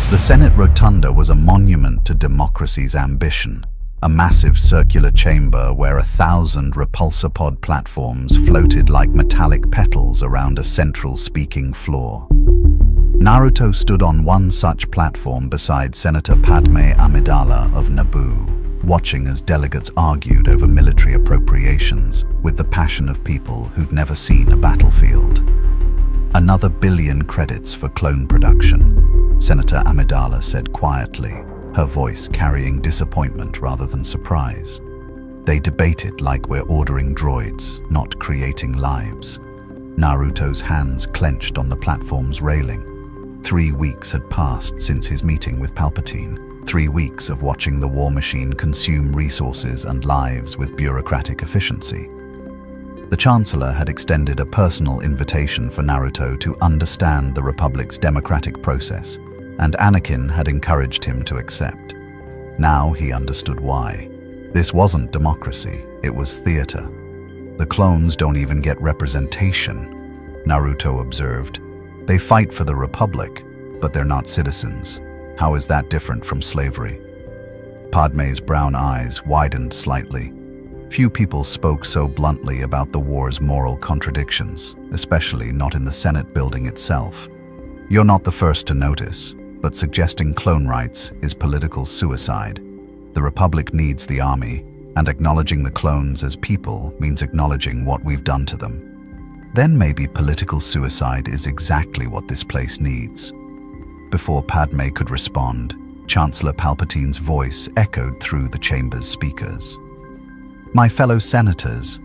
The Senate Rotunda was a monument to democracy's ambition, a massive circular chamber where 1,000 repulsor platforms floated like metallic petals around a central speaking floor. Naruto stood on one such platform beside Senator Padme Amidala of Naboo, watching as delegates argued over military appropriations with the passion of people who'd never seen a battlefield. "Another billion credits for clone production," Senator Amidala said quietly, her voice carrying disappointment rather than surprise. They debated like we're ordering droids, not creating lives. Naruto's hands clenched on the platform's railing. 3 weeks had passed since his meeting with Palpatine. 3 weeks of watching the war machine consume resources and lives with bureaucratic efficiency. The Chancellor had extended a personal invitation for Naruto to understand the Republic's democratic process, and Anakin had encouraged him to accept. Now he understood why. This wasn't democracy, it was theater. "The clones don't even get representation," Naruto observed. "They fight for the Republic, but they're not citizens. How is that different from slavery?" Padme's brown eyes widened slightly. Few people spoke so bluntly about the war's moral contradictions, especially not in the Senate building itself. "You're not the first to notice, but suggesting clone rights is political suicide. The Republic needs the army, and acknowledging the clones as people means acknowledging what we've done to them. Then maybe political suicide is exactly what this place needs." Before Padme could respond, Chancellor Palpatine's voice echoed through the chamber's speakers. "My fellow senators,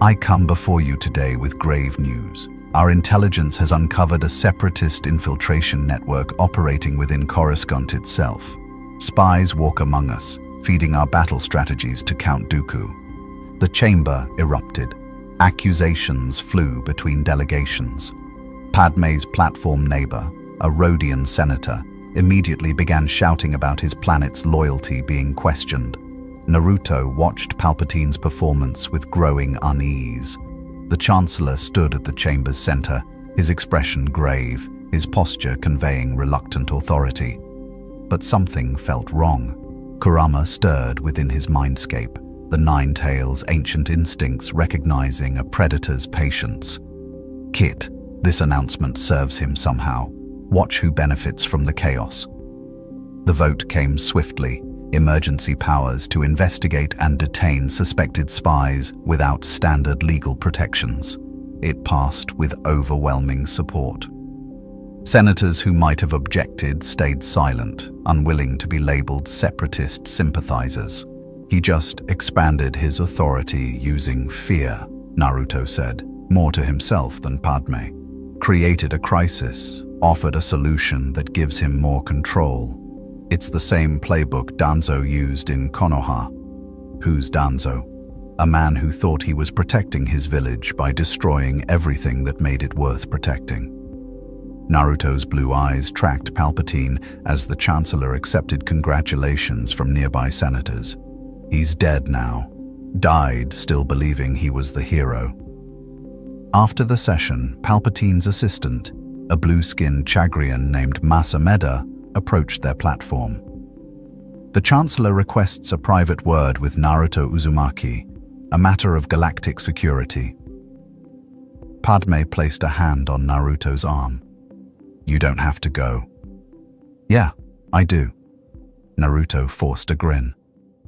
I come before you today with grave news. Our intelligence has uncovered a separatist infiltration network operating within Coruscant itself. Spies walk among us, feeding our battle strategies to Count Dooku." The chamber erupted. Accusations flew between delegations. Padme's platform neighbor, a Rhodian senator, immediately began shouting about his planet's loyalty being questioned. Naruto watched Palpatine's performance with growing unease. The Chancellor stood at the chamber's center, his expression grave, his posture conveying reluctant authority. But something felt wrong. Kurama stirred within his mindscape, the Nine Tails' ancient instincts recognizing a predator's patience. "Kit, this announcement serves him somehow. Watch who benefits from the chaos." The vote came swiftly. Emergency powers to investigate and detain suspected spies without standard legal protections. It passed with overwhelming support. Senators who might have objected stayed silent, unwilling to be labeled separatist sympathizers. "He just expanded his authority using fear," Naruto said, more to himself than Padme. "Created a crisis, offered a solution that gives him more control. It's the same playbook Danzo used in Konoha." Who's Danzo? A man who thought he was protecting his village by destroying everything that made it worth protecting. Naruto's blue eyes tracked Palpatine as the Chancellor accepted congratulations from nearby senators. He's dead now. Died still believing he was the hero. After the session, Palpatine's assistant, a blue-skinned Chagrian named Masameda, approached their platform. "The Chancellor requests a private word with Naruto Uzumaki, a matter of galactic security." Padme placed a hand on Naruto's arm. "You don't have to go." "Yeah, I do." Naruto forced a grin.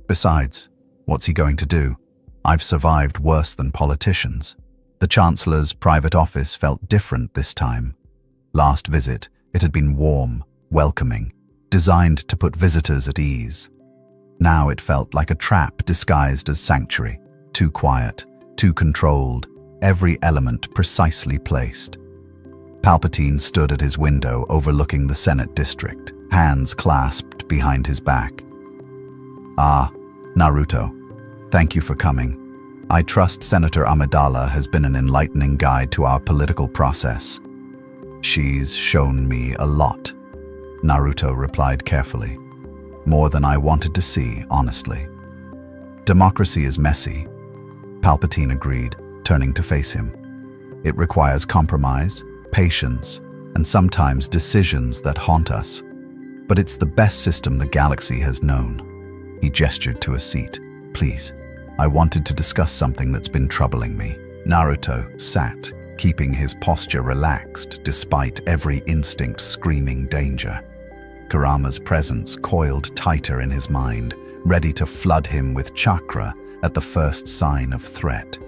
"Besides, what's he going to do? I've survived worse than politicians." The Chancellor's private office felt different this time. Last visit, it had been warm, welcoming, designed to put visitors at ease. Now it felt like a trap disguised as sanctuary, too quiet, too controlled, every element precisely placed. Palpatine stood at his window overlooking the Senate district, hands clasped behind his back. "Ah, Naruto, thank you for coming. I trust Senator Amidala has been an enlightening guide to our political process." "She's shown me a lot," Naruto replied carefully. "More than I wanted to see, honestly." "Democracy is messy," Palpatine agreed, turning to face him. "It requires compromise, patience, and sometimes decisions that haunt us. but it's the best system the galaxy has known." He gestured to a seat. "Please, I wanted to discuss something that's been troubling me." Naruto sat, keeping his posture relaxed despite every instinct screaming danger. Kurama's presence coiled tighter in his mind, ready to flood him with chakra at the first sign of threat.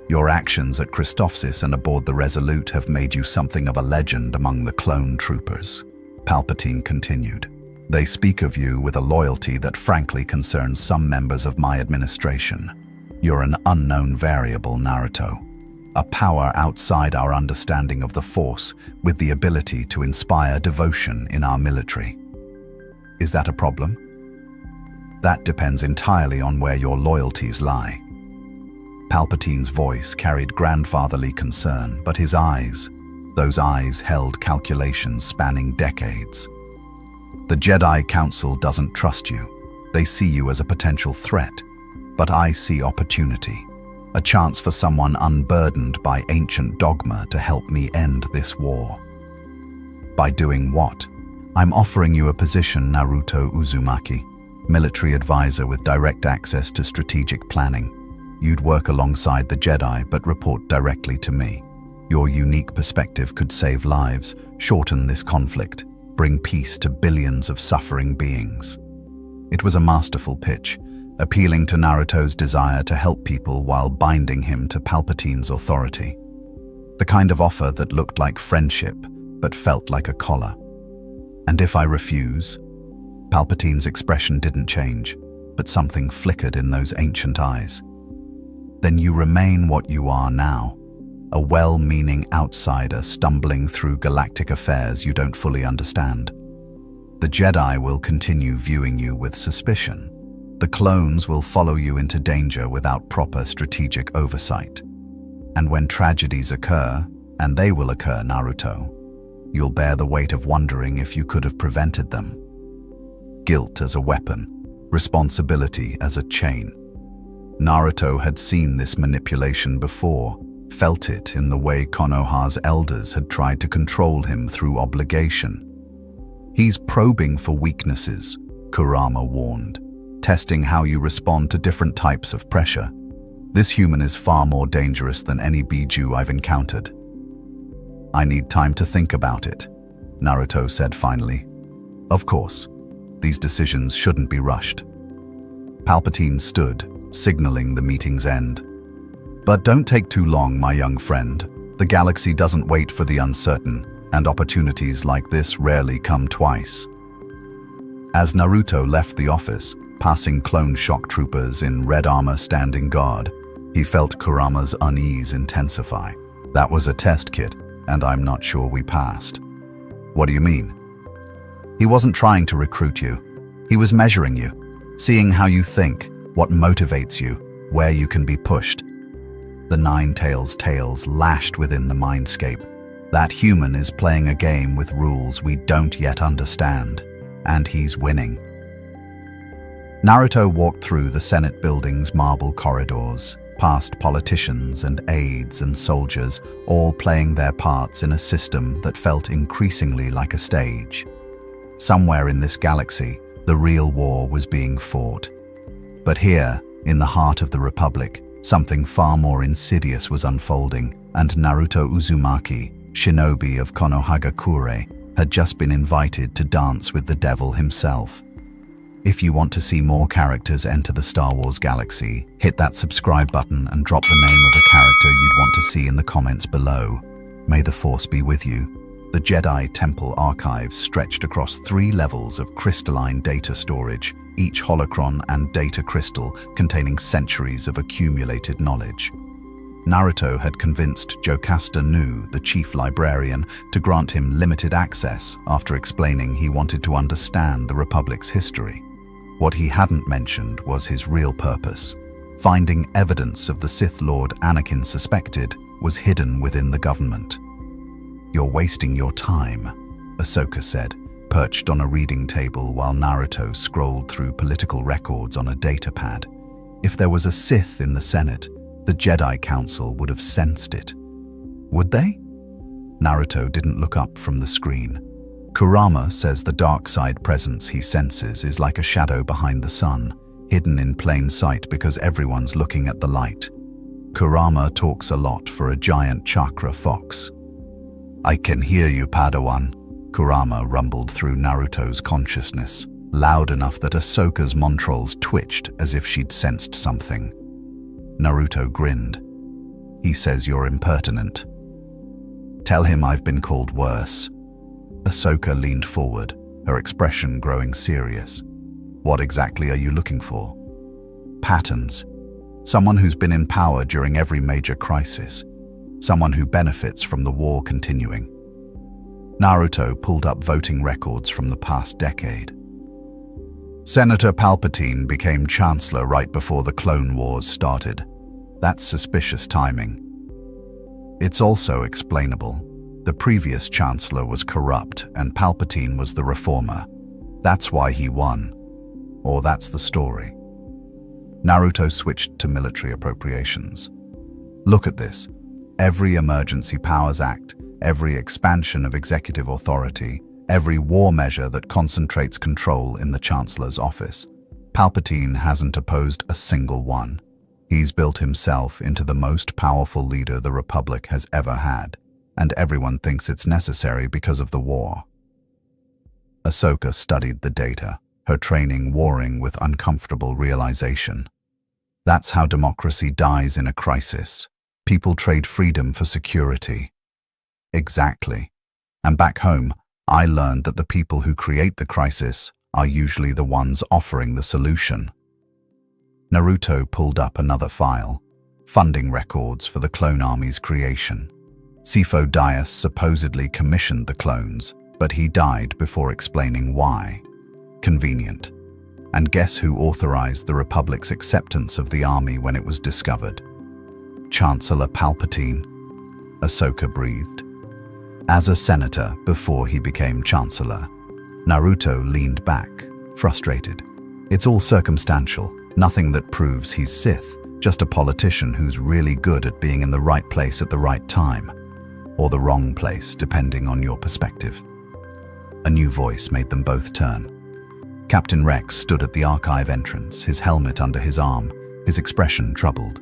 "Your actions at Christophsis and aboard the Resolute have made you something of a legend among the clone troopers," Palpatine continued. "They speak of you with a loyalty that frankly concerns some members of my administration. You're an unknown variable, Naruto. A power outside our understanding of the Force, with the ability to inspire devotion in our military. Is that a problem?" "That depends entirely on where your loyalties lie." Palpatine's voice carried grandfatherly concern, but his eyes, those eyes held calculations spanning decades. "The Jedi Council doesn't trust you. They see you as a potential threat, but I see opportunity. A chance for someone unburdened by ancient dogma to help me end this war." "By doing what?" "I'm offering you a position, Naruto Uzumaki, military advisor with direct access to strategic planning. You'd work alongside the Jedi but report directly to me. Your unique perspective could save lives, shorten this conflict, bring peace to billions of suffering beings." It was a masterful pitch, appealing to Naruto's desire to help people while binding him to Palpatine's authority. The kind of offer that looked like friendship, but felt like a collar. "And if I refuse?" Palpatine's expression didn't change, but something flickered in those ancient eyes. "Then you remain what you are now, a well-meaning outsider stumbling through galactic affairs you don't fully understand. The Jedi will continue viewing you with suspicion. The clones will follow you into danger without proper strategic oversight. And when tragedies occur, and they will occur, Naruto, you'll bear the weight of wondering if you could have prevented them. Guilt as a weapon, responsibility as a chain." Naruto had seen this manipulation before, felt it in the way Konoha's elders had tried to control him through obligation. "He's probing for weaknesses," Kurama warned, "testing how you respond to different types of pressure. This human is far more dangerous than any Biju I've encountered." "I need time to think about it," Naruto said finally. "Of course, these decisions shouldn't be rushed." Palpatine stood, signaling the meeting's end. "But don't take too long, my young friend. The galaxy doesn't wait for the uncertain, and opportunities like this rarely come twice." As Naruto left the office, passing clone shock troopers in red armor standing guard, he felt Kurama's unease intensify. "That was a test, kid, and I'm not sure we passed." "What do you mean?" "He wasn't trying to recruit you. He was measuring you, seeing how you think, what motivates you, where you can be pushed." The Nine-Tails tails lashed within the mindscape. That human is playing a game with rules we don't yet understand, and he's winning. Naruto walked through the Senate building's marble corridors, past politicians and aides and soldiers, all playing their parts in a system that felt increasingly like a stage. Somewhere in this galaxy, the real war was being fought. But here, in the heart of the Republic, something far more insidious was unfolding, and Naruto Uzumaki, shinobi of Konohagakure, had just been invited to dance with the devil himself. If you want to see more characters enter the Star Wars galaxy, hit that subscribe button and drop the name of a character you'd want to see in the comments below. May the Force be with you. The Jedi Temple archives stretched across 3 levels of crystalline data storage, each holocron and data crystal containing centuries of accumulated knowledge. Naruto had convinced Jocasta Nu, the chief librarian, to grant him limited access after explaining he wanted to understand the Republic's history. What he hadn't mentioned was his real purpose. Finding evidence of the Sith Lord Anakin suspected was hidden within the government. "You're wasting your time," Ahsoka said, perched on a reading table while Naruto scrolled through political records on a datapad. If there was a Sith in the Senate, the Jedi Council would have sensed it. Would they? Naruto didn't look up from the screen. Kurama says the dark side presence he senses is like a shadow behind the sun, hidden in plain sight because everyone's looking at the light. Kurama talks a lot for a giant chakra fox. "I can hear you, Padawan," Kurama rumbled through Naruto's consciousness, loud enough that Ahsoka's montrals twitched as if she'd sensed something. Naruto grinned. "He says you're impertinent. Tell him I've been called worse." Ahsoka leaned forward, her expression growing serious. "What exactly are you looking for?" "Patterns. Someone who's been in power during every major crisis. Someone who benefits from the war continuing." Naruto pulled up voting records from the past decade. Senator Palpatine became Chancellor right before the Clone Wars started. That's suspicious timing. It's also explainable. The previous Chancellor was corrupt and Palpatine was the reformer. That's why he won. Or that's the story. Naruto switched to military appropriations. "Look at this. Every Emergency Powers Act, every expansion of executive authority, every war measure that concentrates control in the Chancellor's office. Palpatine hasn't opposed a single one. He's built himself into the most powerful leader the Republic has ever had, and everyone thinks it's necessary because of the war." Ahsoka studied the data, her training warring with uncomfortable realization. That's how democracy dies in a crisis. People trade freedom for security. Exactly. And back home, I learned that the people who create the crisis are usually the ones offering the solution. Naruto pulled up another file, funding records for the clone army's creation. Sifo Dyas supposedly commissioned the clones, but he died before explaining why. Convenient. And guess who authorized the Republic's acceptance of the army when it was discovered? Chancellor Palpatine. Ahsoka breathed. As a senator before he became Chancellor, Naruto leaned back, frustrated. It's all circumstantial, nothing that proves he's Sith, just a politician who's really good at being in the right place at the right time. Or the wrong place, depending on your perspective. A new voice made them both turn. Captain Rex stood at the archive entrance, his helmet under his arm, his expression troubled.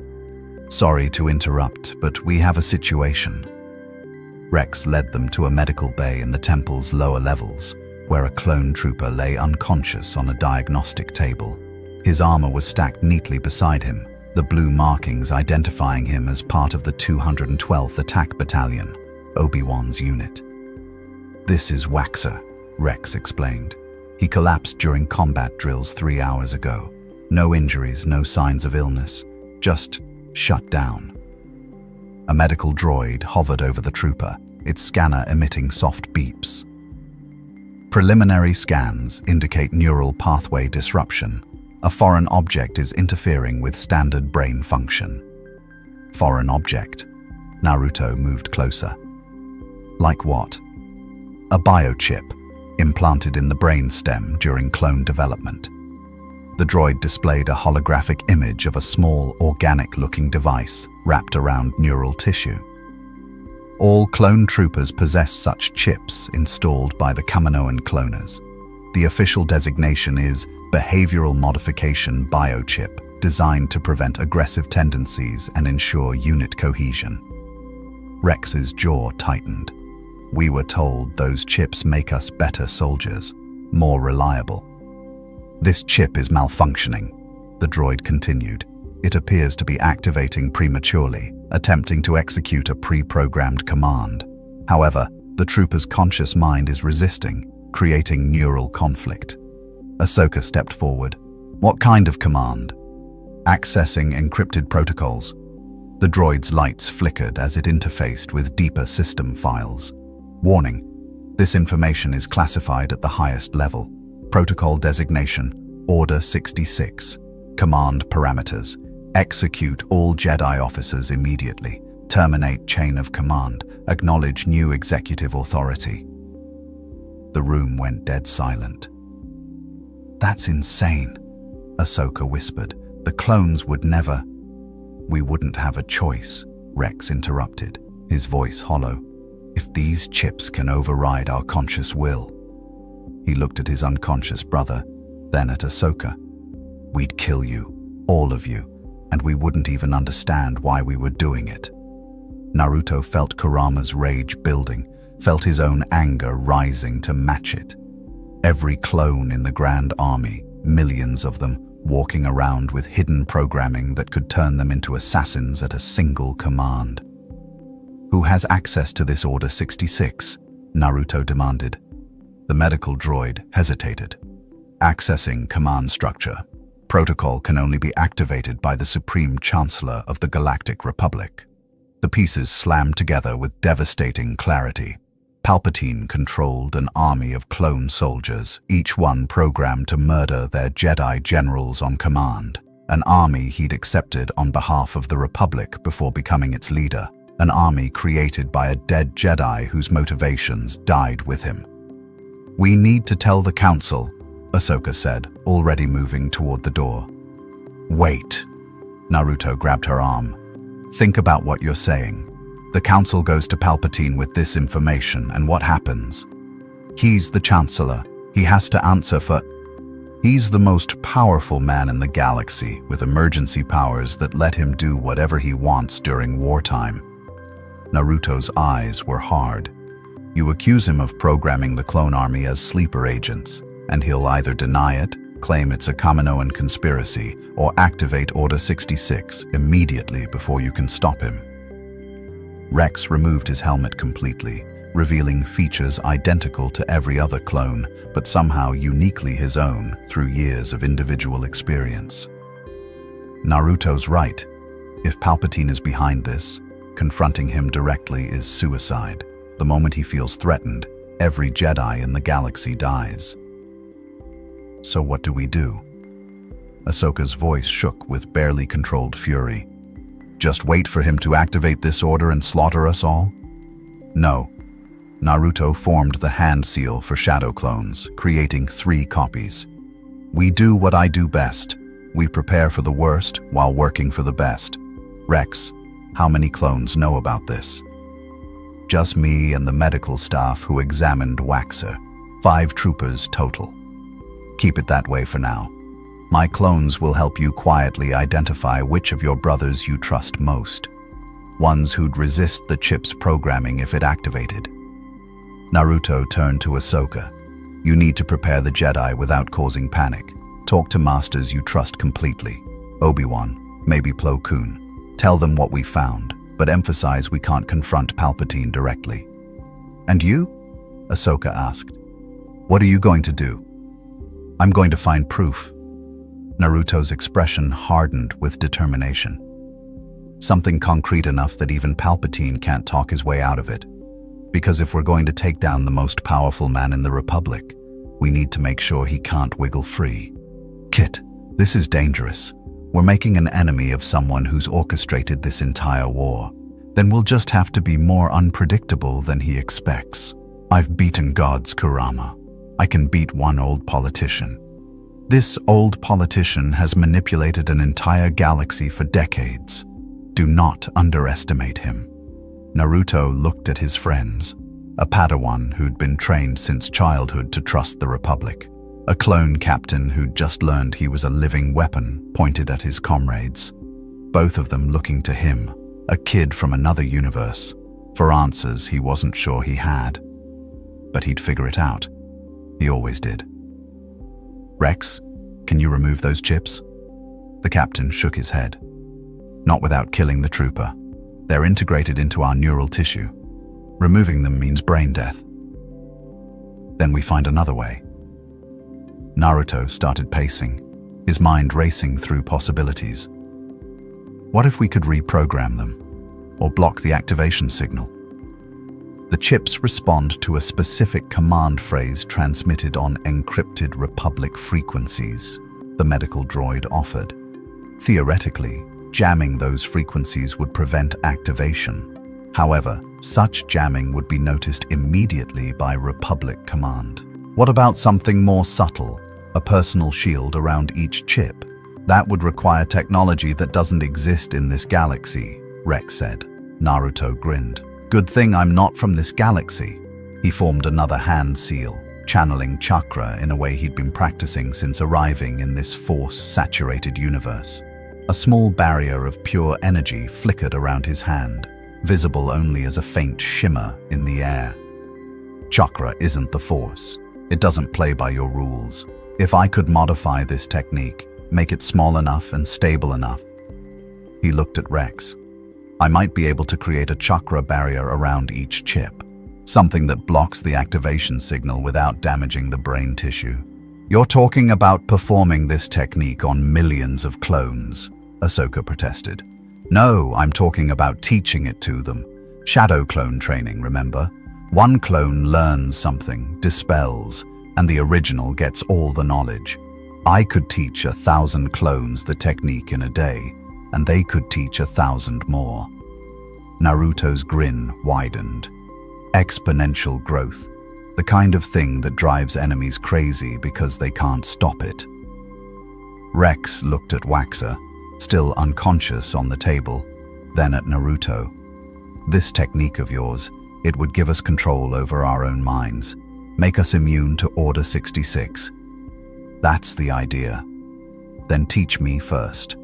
"Sorry to interrupt, but we have a situation." Rex led them to a medical bay in the temple's lower levels, where a clone trooper lay unconscious on a diagnostic table. His armor was stacked neatly beside him, the blue markings identifying him as part of the 212th Attack Battalion, Obi-Wan's unit. "This is Waxer," Rex explained. "He collapsed during combat drills 3 hours ago. No injuries, no signs of illness, just shut down." A medical droid hovered over the trooper, its scanner emitting soft beeps. Preliminary scans indicate neural pathway disruption. A foreign object is interfering with standard brain function. Foreign object. Naruto moved closer. Like what? A biochip, implanted in the brainstem during clone development. The droid displayed a holographic image of a small, organic-looking device wrapped around neural tissue. All clone troopers possess such chips installed by the Kaminoan cloners. The official designation is Behavioral Modification Biochip, designed to prevent aggressive tendencies and ensure unit cohesion. Rex's jaw tightened. "We were told those chips make us better soldiers, more reliable." "This chip is malfunctioning," the droid continued. "It appears to be activating prematurely, attempting to execute a pre-programmed command. However, the trooper's conscious mind is resisting, creating neural conflict." Ahsoka stepped forward. "What kind of command?" "Accessing encrypted protocols." The droid's lights flickered as it interfaced with deeper system files. "Warning, this information is classified at the highest level. Protocol designation, Order 66. Command parameters. Execute all Jedi officers immediately. Terminate chain of command. Acknowledge new executive authority." The room went dead silent. "That's insane," Ahsoka whispered. "The clones would never—" "We wouldn't have a choice," Rex interrupted, his voice hollow. "If these chips can override our conscious will, He looked at his unconscious brother, then at Ahsoka. "We'd kill you, all of you, and we wouldn't even understand why we were doing it." Naruto felt Kurama's rage building, felt his own anger rising to match it. Every clone in the Grand Army, millions of them, walking around with hidden programming that could turn them into assassins at a single command. "Who has access to this Order 66? Naruto demanded. The medical droid hesitated. "Accessing command structure. Protocol can only be activated by the Supreme Chancellor of the Galactic Republic." The pieces slammed together with devastating clarity. Palpatine controlled an army of clone soldiers, each one programmed to murder their Jedi generals on command. An army he'd accepted on behalf of the Republic before becoming its leader. An army created by a dead Jedi whose motivations died with him. "We need to tell the Council," Ahsoka said, already moving toward the door. "Wait." Naruto grabbed her arm. "Think about what you're saying. The Council goes to Palpatine with this information, and what happens? He's the Chancellor. He has to answer for... He's the most powerful man in the galaxy, with emergency powers that let him do whatever he wants during wartime." Naruto's eyes were hard. "You accuse him of programming the clone army as sleeper agents, and he'll either deny it, claim it's a Kaminoan conspiracy, or activate Order 66 immediately before you can stop him." Rex removed his helmet completely, revealing features identical to every other clone, but somehow uniquely his own through years of individual experience. "Naruto's right. If Palpatine is behind this, confronting him directly is suicide. The moment he feels threatened, every Jedi in the galaxy dies." "So what do we do?" Ahsoka's voice shook with barely controlled fury. "Just wait for him to activate this order and slaughter us all?" "No." Naruto formed the hand seal for shadow clones, creating 3 copies. "We do what I do best. We prepare for the worst while working for the best. Rex, how many clones know about this?" "Just me and the medical staff who examined Waxer. 5 troopers total. Keep it that way for now. My clones will help you quietly identify which of your brothers you trust most. Ones who'd resist the chip's programming if it activated." Naruto turned to Ahsoka. "You need to prepare the Jedi without causing panic. Talk to masters you trust completely. Obi-Wan, maybe Plo Koon. Tell them what we found, but emphasize we can't confront Palpatine directly." "And you?" Ahsoka asked. "What are you going to do?" "I'm going to find proof." Naruto's expression hardened with determination. "Something concrete enough that even Palpatine can't talk his way out of it. Because if we're going to take down the most powerful man in the Republic, we need to make sure he can't wiggle free. Kit, this is dangerous. We're making an enemy of someone who's orchestrated this entire war. Then we'll just have to be more unpredictable than he expects. I've beaten gods, Kurama. I can beat one old politician. This old politician has manipulated an entire galaxy for decades. Do not underestimate him." Naruto looked at his friends, a Padawan who'd been trained since childhood to trust the Republic. A clone captain who'd just learned he was a living weapon pointed at his comrades, both of them looking to him, a kid from another universe, for answers he wasn't sure he had. But he'd figure it out. He always did. "Rex, can you remove those chips?" The captain shook his head. "Not without killing the trooper. They're integrated into our neural tissue. Removing them means brain death." "Then we find another way." Naruto started pacing, his mind racing through possibilities. What if we could reprogram them, or block the activation signal? The chips respond to a specific command phrase transmitted on encrypted Republic frequencies, the medical droid offered. Theoretically, jamming those frequencies would prevent activation. However, such jamming would be noticed immediately by Republic command. What about something more subtle, a personal shield around each chip? That would require technology that doesn't exist in this galaxy, Rex said. Naruto grinned. Good thing I'm not from this galaxy. He formed another hand seal, channeling chakra in a way he'd been practicing since arriving in this force-saturated universe. A small barrier of pure energy flickered around his hand, visible only as a faint shimmer in the air. Chakra isn't the force. It doesn't play by your rules. If I could modify this technique, make it small enough and stable enough. He looked at Rex. I might be able to create a chakra barrier around each chip, something that blocks the activation signal without damaging the brain tissue. You're talking about performing this technique on millions of clones, Ahsoka protested. No, I'm talking about teaching it to them. Shadow clone training, remember? One clone learns something, dispels, and the original gets all the knowledge. I could teach 1,000 clones the technique in a day, and they could teach 1,000 more. Naruto's grin widened. Exponential growth, the kind of thing that drives enemies crazy because they can't stop it. Rex looked at Waxer, still unconscious on the table, then at Naruto. This technique of yours, it would give us control over our own minds, make us immune to Order 66. That's the idea. Then teach me first.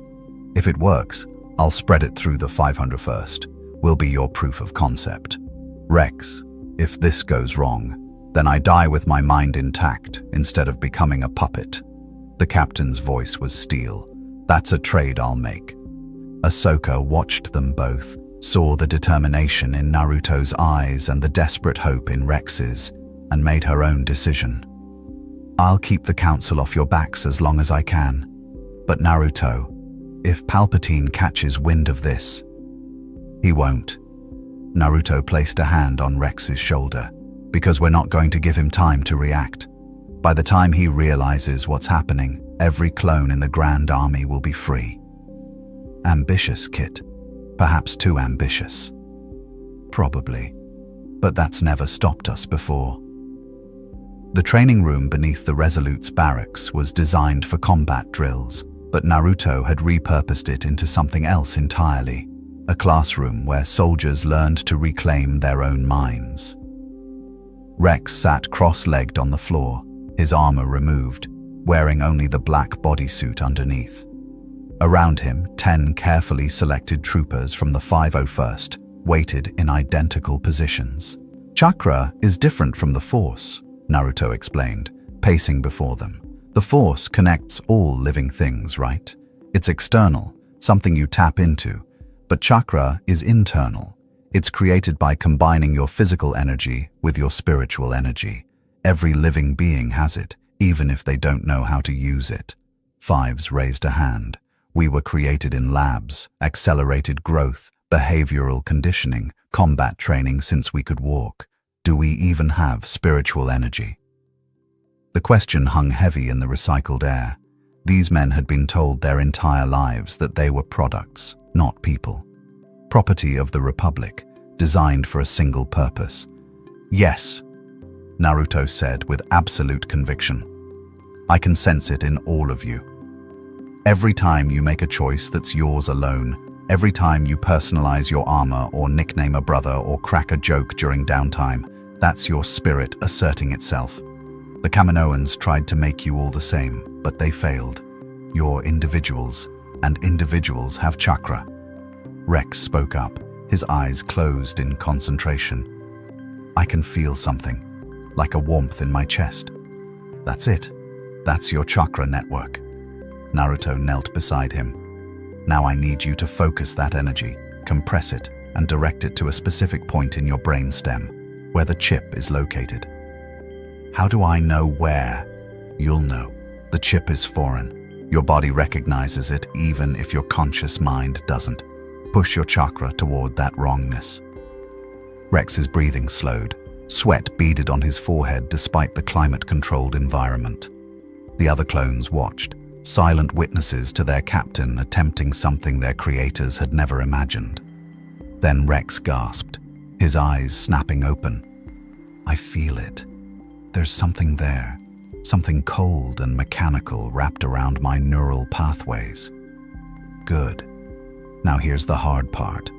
If it works, I'll spread it through the 501st. Will be your proof of concept. Rex, if this goes wrong, then I die with my mind intact instead of becoming a puppet. The captain's voice was steel. That's a trade I'll make. Ahsoka watched them both, saw the determination in Naruto's eyes and the desperate hope in Rex's, and made her own decision. I'll keep the council off your backs as long as I can. But Naruto, if Palpatine catches wind of this, he won't. Naruto placed a hand on Rex's shoulder, because we're not going to give him time to react. By the time he realizes what's happening, every clone in the Grand Army will be free. Ambitious, Kit. Perhaps too ambitious. Probably. But that's never stopped us before. The training room beneath the Resolute's barracks was designed for combat drills, but Naruto had repurposed it into something else entirely. A classroom where soldiers learned to reclaim their own minds. Rex sat cross-legged on the floor, his armor removed, wearing only the black bodysuit underneath. Around him, 10 carefully selected troopers from the 501st waited in identical positions. Chakra is different from the Force, Naruto explained, pacing before them. The Force connects all living things, right? It's external, something you tap into. But chakra is internal. It's created by combining your physical energy with your spiritual energy. Every living being has it, even if they don't know how to use it. Fives raised a hand. We were created in labs, accelerated growth, behavioral conditioning, combat training since we could walk. Do we even have spiritual energy? The question hung heavy in the recycled air. These men had been told their entire lives that they were products, not people. Property of the Republic, designed for a single purpose. Yes, Naruto said with absolute conviction. I can sense it in all of you. Every time you make a choice that's yours alone, every time you personalize your armor or nickname a brother or crack a joke during downtime, that's your spirit asserting itself. The Kaminoans tried to make you all the same, but they failed. You're individuals, and individuals have chakra. Rex spoke up, his eyes closed in concentration. I can feel something, like a warmth in my chest. That's it. That's your chakra network. Naruto knelt beside him. Now I need you to focus that energy, compress it, and direct it to a specific point in your brainstem, where the chip is located. How do I know where? You'll know. The chip is foreign. Your body recognizes it even if your conscious mind doesn't. Push your chakra toward that wrongness. Rex's breathing slowed. Sweat beaded on his forehead despite the climate-controlled environment. The other clones watched, silent witnesses to their captain attempting something their creators had never imagined. Then Rex gasped, his eyes snapping open. I feel it. There's something there, something cold and mechanical wrapped around my neural pathways. Good. Now here's the hard part.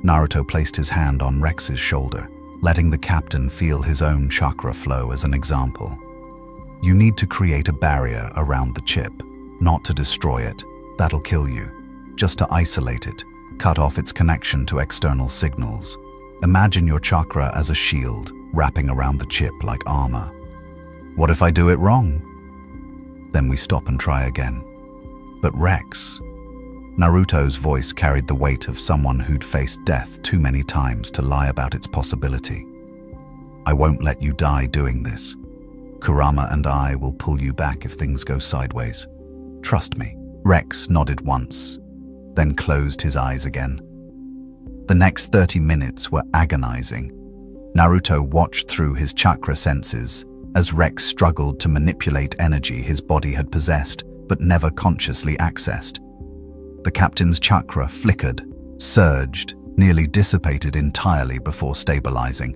Naruto placed his hand on Rex's shoulder, letting the captain feel his own chakra flow as an example. You need to create a barrier around the chip, not to destroy it. That'll kill you. Just to isolate it, cut off its connection to external signals. Imagine your chakra as a shield, wrapping around the chip like armor. What if I do it wrong? Then we stop and try again. But Rex... Naruto's voice carried the weight of someone who'd faced death too many times to lie about its possibility. I won't let you die doing this. Kurama and I will pull you back if things go sideways. Trust me. Rex nodded once, then closed his eyes again. The next 30 minutes were agonizing. Naruto watched through his chakra senses as Rex struggled to manipulate energy his body had possessed but never consciously accessed. The captain's chakra flickered, surged, nearly dissipated entirely before stabilizing.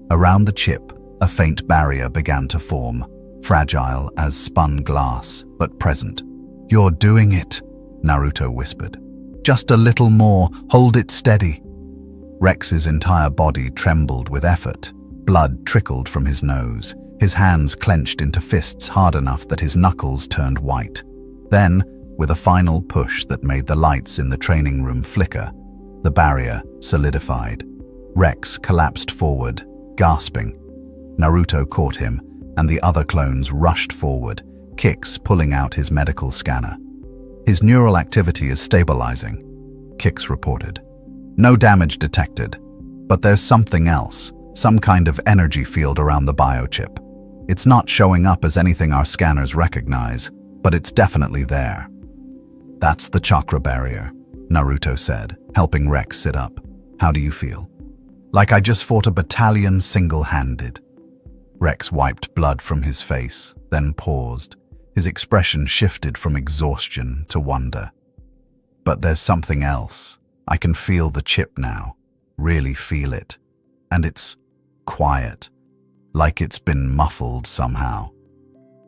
Around the chip, a faint barrier began to form, fragile as spun glass, but present. "You're doing it," Naruto whispered. "Just a little more, hold it steady." Rex's entire body trembled with effort. Blood trickled from his nose. His hands clenched into fists hard enough that his knuckles turned white. Then, with a final push that made the lights in the training room flicker, the barrier solidified. Rex collapsed forward, gasping. Naruto caught him, and the other clones rushed forward, Kix pulling out his medical scanner. "His neural activity is stabilizing," Kix reported. "No damage detected, but there's something else, some kind of energy field around the biochip. It's not showing up as anything our scanners recognize, but it's definitely there." "That's the chakra barrier," Naruto said, helping Rex sit up. "How do you feel?" "Like I just fought a battalion single-handed." Rex wiped blood from his face, then paused. His expression shifted from exhaustion to wonder. "But there's something else. I can feel the chip now, really feel it. And it's quiet, like it's been muffled somehow."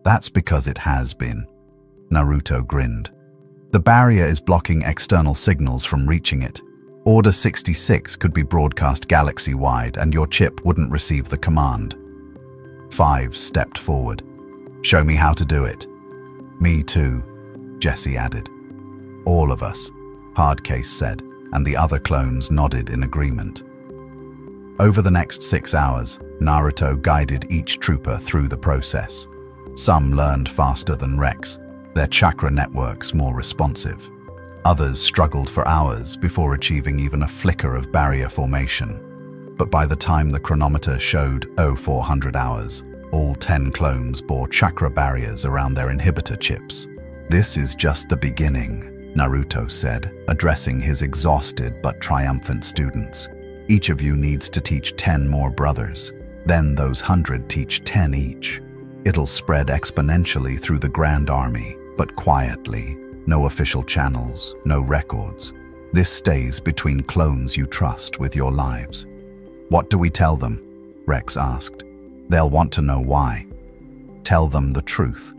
"That's because it has been," Naruto grinned. "The barrier is blocking external signals from reaching it. Order 66 could be broadcast galaxy-wide and your chip wouldn't receive the command." 5 stepped forward. "Show me how to do it." "Me too," Jesse added. "All of us," Hardcase said, and the other clones nodded in agreement. Over the next 6 hours, Naruto guided each trooper through the process. Some learned faster than Rex, their chakra networks more responsive. Others struggled for hours before achieving even a flicker of barrier formation. But by the time the chronometer showed 0400 hours, all 10 clones bore chakra barriers around their inhibitor chips. "This is just the beginning," Naruto said, addressing his exhausted but triumphant students. "Each of you needs to teach 10 more brothers. Then those 100 teach 10 each. It'll spread exponentially through the Grand Army, but quietly. No official channels, no records. This stays between clones you trust with your lives." "What do we tell them?" Rex asked. "They'll want to know why." "Tell them the truth.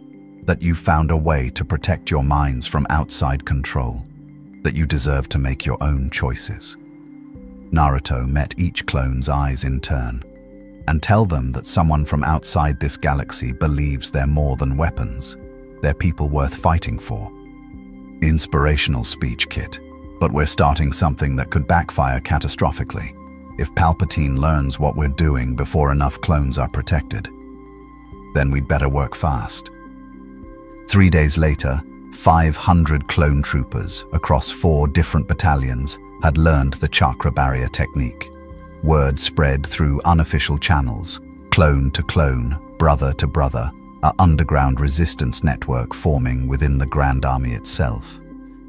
That you found a way to protect your minds from outside control. That you deserve to make your own choices." Naruto met each clone's eyes in turn. "And tell them that someone from outside this galaxy believes they're more than weapons. They're people worth fighting for." Inspirational speech, Kit. But we're starting something that could backfire catastrophically. If Palpatine learns what we're doing before enough clones are protected, then we'd better work fast. 3 days later, 500 clone troopers across 4 different battalions had learned the chakra barrier technique. Word spread through unofficial channels, clone to clone, brother to brother, an underground resistance network forming within the Grand Army itself.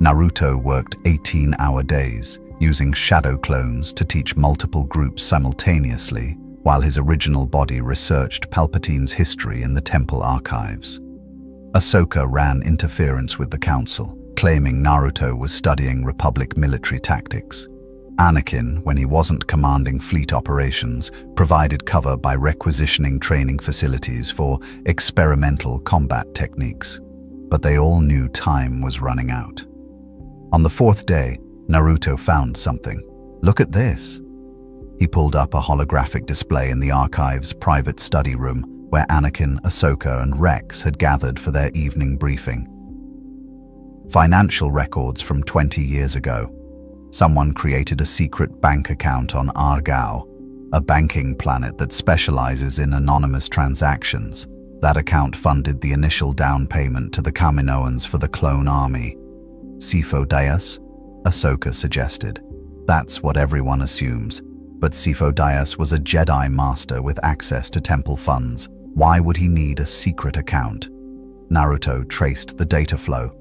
Naruto worked 18-hour days, using shadow clones to teach multiple groups simultaneously, while his original body researched Palpatine's history in the temple archives. Ahsoka ran interference with the Council, claiming Naruto was studying Republic military tactics. Anakin, when he wasn't commanding fleet operations, provided cover by requisitioning training facilities for experimental combat techniques. But they all knew time was running out. On the 4th day, Naruto found something. "Look at this." He pulled up a holographic display in the archive's private study room where Anakin, Ahsoka, and Rex had gathered for their evening briefing. Financial records from 20 years ago. Someone created a secret bank account on Argao, a banking planet that specializes in anonymous transactions. That account funded the initial down payment to the Kaminoans for the clone army. Sifo Dyas? Ahsoka suggested. That's what everyone assumes. But Sifo Dyas was a Jedi master with access to temple funds. Why would he need a secret account? Naruto traced the data flow.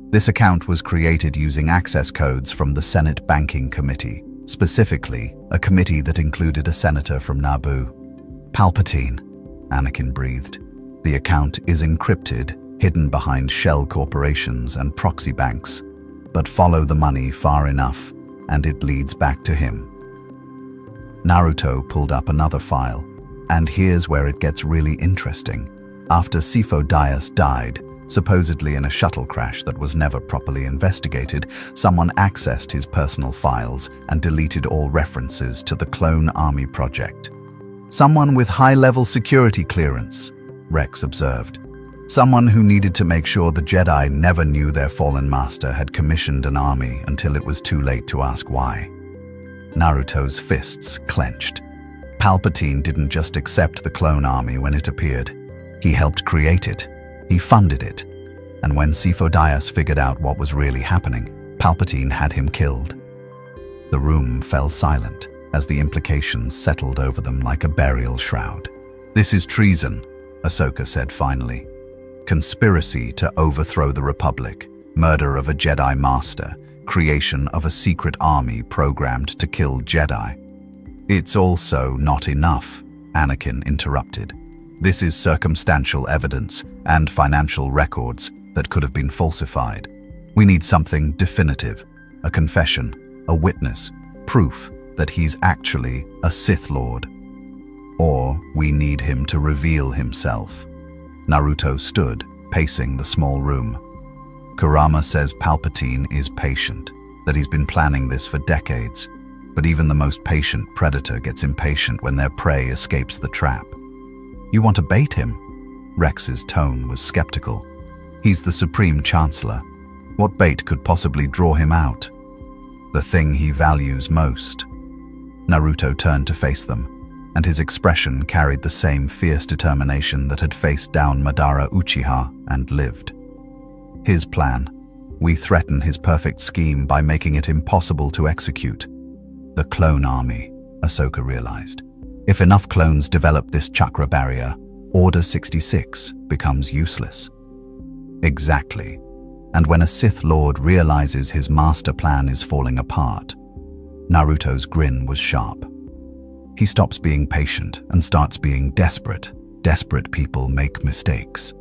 This account was created using access codes from the Senate Banking Committee, specifically a committee that included a senator from Naboo. Palpatine, Anakin breathed. The account is encrypted, hidden behind shell corporations and proxy banks. But follow the money far enough, and it leads back to him. Naruto pulled up another file, and here's where it gets really interesting. After Sifo Dyas died, supposedly in a shuttle crash that was never properly investigated, someone accessed his personal files and deleted all references to the Clone Army project. Someone with high-level security clearance, Rex observed. Someone who needed to make sure the Jedi never knew their fallen master had commissioned an army until it was too late to ask why. Naruto's fists clenched. Palpatine didn't just accept the clone army when it appeared. He helped create it. He funded it. And when Sifo Dyas figured out what was really happening, Palpatine had him killed. The room fell silent as the implications settled over them like a burial shroud. This is treason, Ahsoka said finally. Conspiracy to overthrow the Republic, murder of a Jedi Master, creation of a secret army programmed to kill Jedi. It's also not enough, Anakin interrupted. This is circumstantial evidence and financial records that could have been falsified. We need something definitive, a confession, a witness, proof that he's actually a Sith Lord. Or we need him to reveal himself. Naruto stood, pacing the small room. Kurama says Palpatine is patient, that he's been planning this for decades. But even the most patient predator gets impatient when their prey escapes the trap. You want to bait him? Rex's tone was skeptical. He's the Supreme Chancellor. What bait could possibly draw him out? The thing he values most. Naruto turned to face them, and his expression carried the same fierce determination that had faced down Madara Uchiha and lived. His plan. We threaten his perfect scheme by making it impossible to execute. The clone army, Ahsoka realized. If enough clones develop this chakra barrier, Order 66 becomes useless. Exactly. And when a Sith Lord realizes his master plan is falling apart, Naruto's grin was sharp. He stops being patient and starts being desperate. Desperate people make mistakes.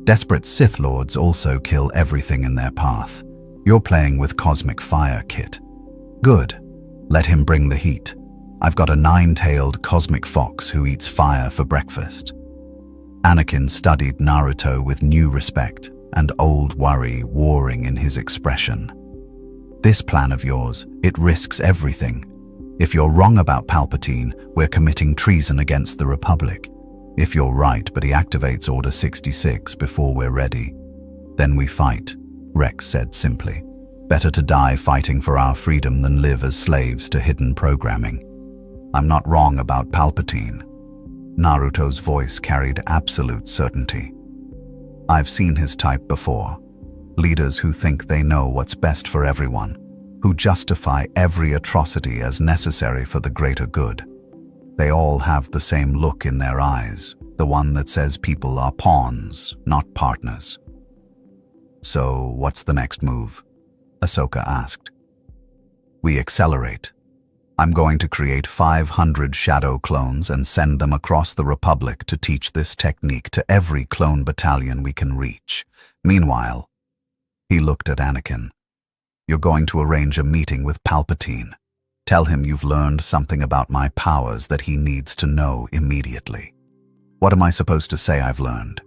Desperate Sith Lords also kill everything in their path. You're playing with cosmic fire, Kit. Good. Let him bring the heat. I've got a 9-tailed cosmic fox who eats fire for breakfast. Anakin studied Naruto with new respect and old worry warring in his expression. This plan of yours, it risks everything. If you're wrong about Palpatine, we're committing treason against the Republic. If you're right, but he activates Order 66 before we're ready, then we fight, Rex said simply. Better to die fighting for our freedom than live as slaves to hidden programming. I'm not wrong about Palpatine. Naruto's voice carried absolute certainty. I've seen his type before. Leaders who think they know what's best for everyone, who justify every atrocity as necessary for the greater good. They all have the same look in their eyes, the one that says people are pawns, not partners. So, what's the next move? Ahsoka asked. We accelerate. I'm going to create 500 shadow clones and send them across the Republic to teach this technique to every clone battalion we can reach. Meanwhile, he looked at Anakin. You're going to arrange a meeting with Palpatine. Tell him you've learned something about my powers that he needs to know immediately. What am I supposed to say I've learned?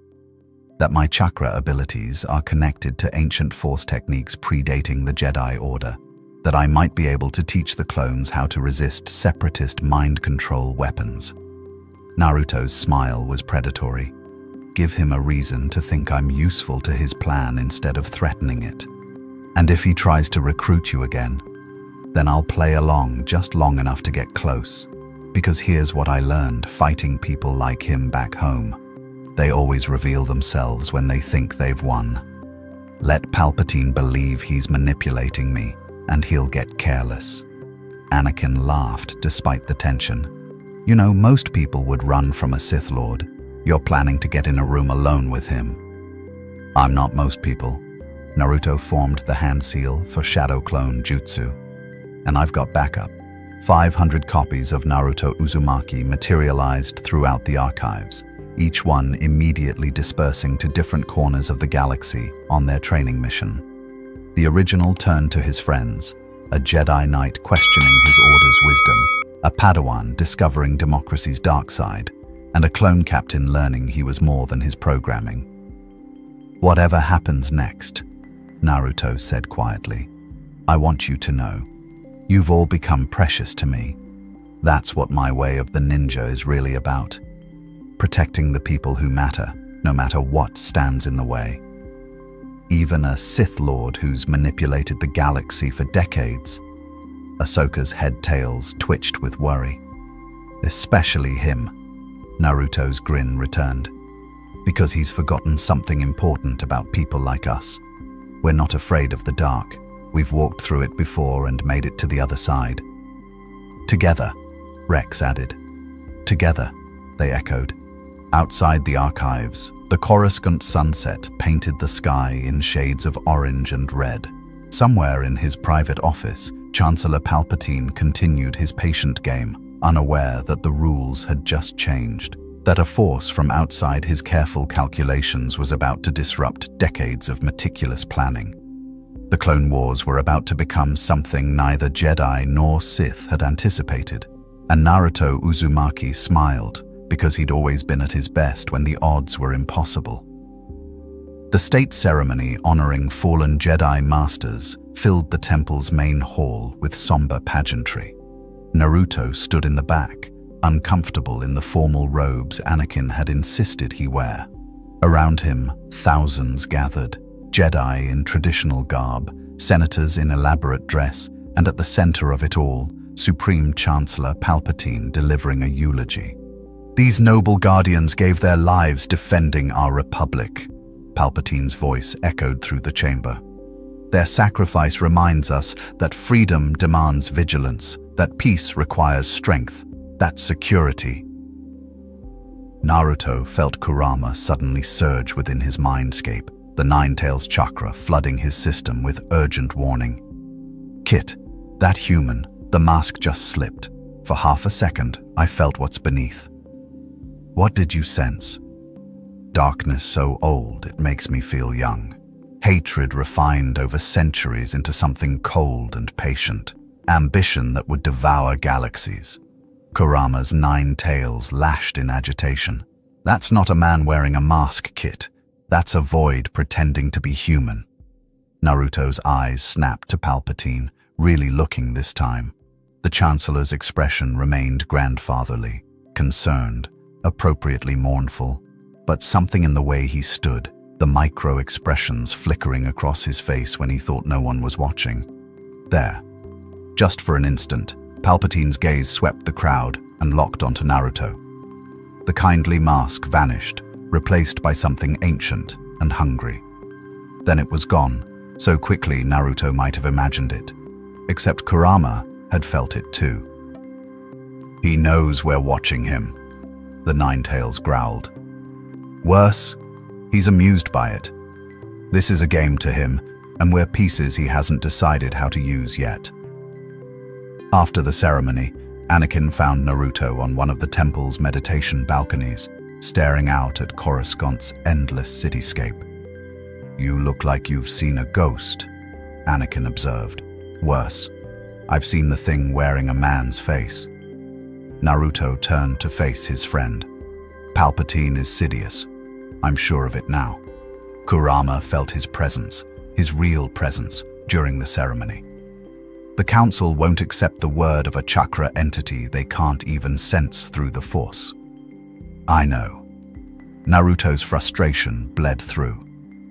That my chakra abilities are connected to ancient force techniques predating the Jedi Order. that I might be able to teach the clones how to resist separatist mind control weapons. Naruto's smile was predatory. Give him a reason to think I'm useful to his plan instead of threatening it. And if he tries to recruit you again, then I'll play along just long enough to get close. Because here's what I learned fighting people like him back home. They always reveal themselves when they think they've won. Let Palpatine believe he's manipulating me, and he'll get careless. Anakin laughed despite the tension. You know, most people would run from a Sith Lord. You're planning to get in a room alone with him. I'm not most people. Naruto formed the hand seal for Shadow Clone Jutsu. And I've got backup. 500 copies of Naruto Uzumaki materialized throughout the archives, each one immediately dispersing to different corners of the galaxy on their training mission. The original turned to his friends, a Jedi Knight questioning his order's wisdom, a Padawan discovering democracy's dark side, and a clone captain learning he was more than his programming. Whatever happens next, Naruto said quietly, I want you to know, you've all become precious to me. That's what my way of the ninja is really about. Protecting the people who matter, no matter what stands in the way. Even a Sith Lord who's manipulated the galaxy for decades. Ahsoka's head tails twitched with worry. Especially him. Naruto's grin returned. Because he's forgotten something important about people like us. We're not afraid of the dark. We've walked through it before and made it to the other side. Together, Rex added. Together, they echoed. Outside the archives, the Coruscant sunset painted the sky in shades of orange and red. Somewhere in his private office, Chancellor Palpatine continued his patient game, unaware that the rules had just changed, that a force from outside his careful calculations was about to disrupt decades of meticulous planning. The Clone Wars were about to become something neither Jedi nor Sith had anticipated, and Naruto Uzumaki smiled because he'd always been at his best when the odds were impossible. The state ceremony honoring fallen Jedi Masters filled the temple's main hall with somber pageantry. Naruto stood in the back, uncomfortable in the formal robes Anakin had insisted he wear. Around him, thousands gathered, Jedi in traditional garb, senators in elaborate dress, and at the center of it all, Supreme Chancellor Palpatine delivering a eulogy. These noble guardians gave their lives defending our republic. Palpatine's voice echoed through the chamber. Their sacrifice reminds us that freedom demands vigilance, that peace requires strength, that security. Naruto felt Kurama suddenly surge within his mindscape, the Nine-Tails chakra flooding his system with urgent warning. Kit, that human, the mask just slipped. For half a second, I felt what's beneath. What did you sense? Darkness so old it makes me feel young. Hatred refined over centuries into something cold and patient. Ambition that would devour galaxies. Kurama's 9 tails lashed in agitation. That's not a man wearing a mask, Kit. That's a void pretending to be human. Naruto's eyes snapped to Palpatine, really looking this time. The Chancellor's expression remained grandfatherly, concerned, appropriately mournful, but something in the way he stood, the micro-expressions flickering across his face when he thought no one was watching. There. Just for an instant, Palpatine's gaze swept the crowd and locked onto Naruto. The kindly mask vanished, replaced by something ancient and hungry. Then it was gone, so quickly Naruto might have imagined it. Except Kurama had felt it too. He knows we're watching him, the Nine-Tails growled. Worse, he's amused by it. This is a game to him, and we're pieces he hasn't decided how to use yet. After the ceremony, Anakin found Naruto on one of the temple's meditation balconies, staring out at Coruscant's endless cityscape. You look like you've seen a ghost, Anakin observed. Worse, I've seen the thing wearing a man's face. Naruto turned to face his friend. Palpatine is Sidious. I'm sure of it now. Kurama felt his presence, his real presence, during the ceremony. The Council won't accept the word of a chakra entity they can't even sense through the Force. I know. Naruto's frustration bled through.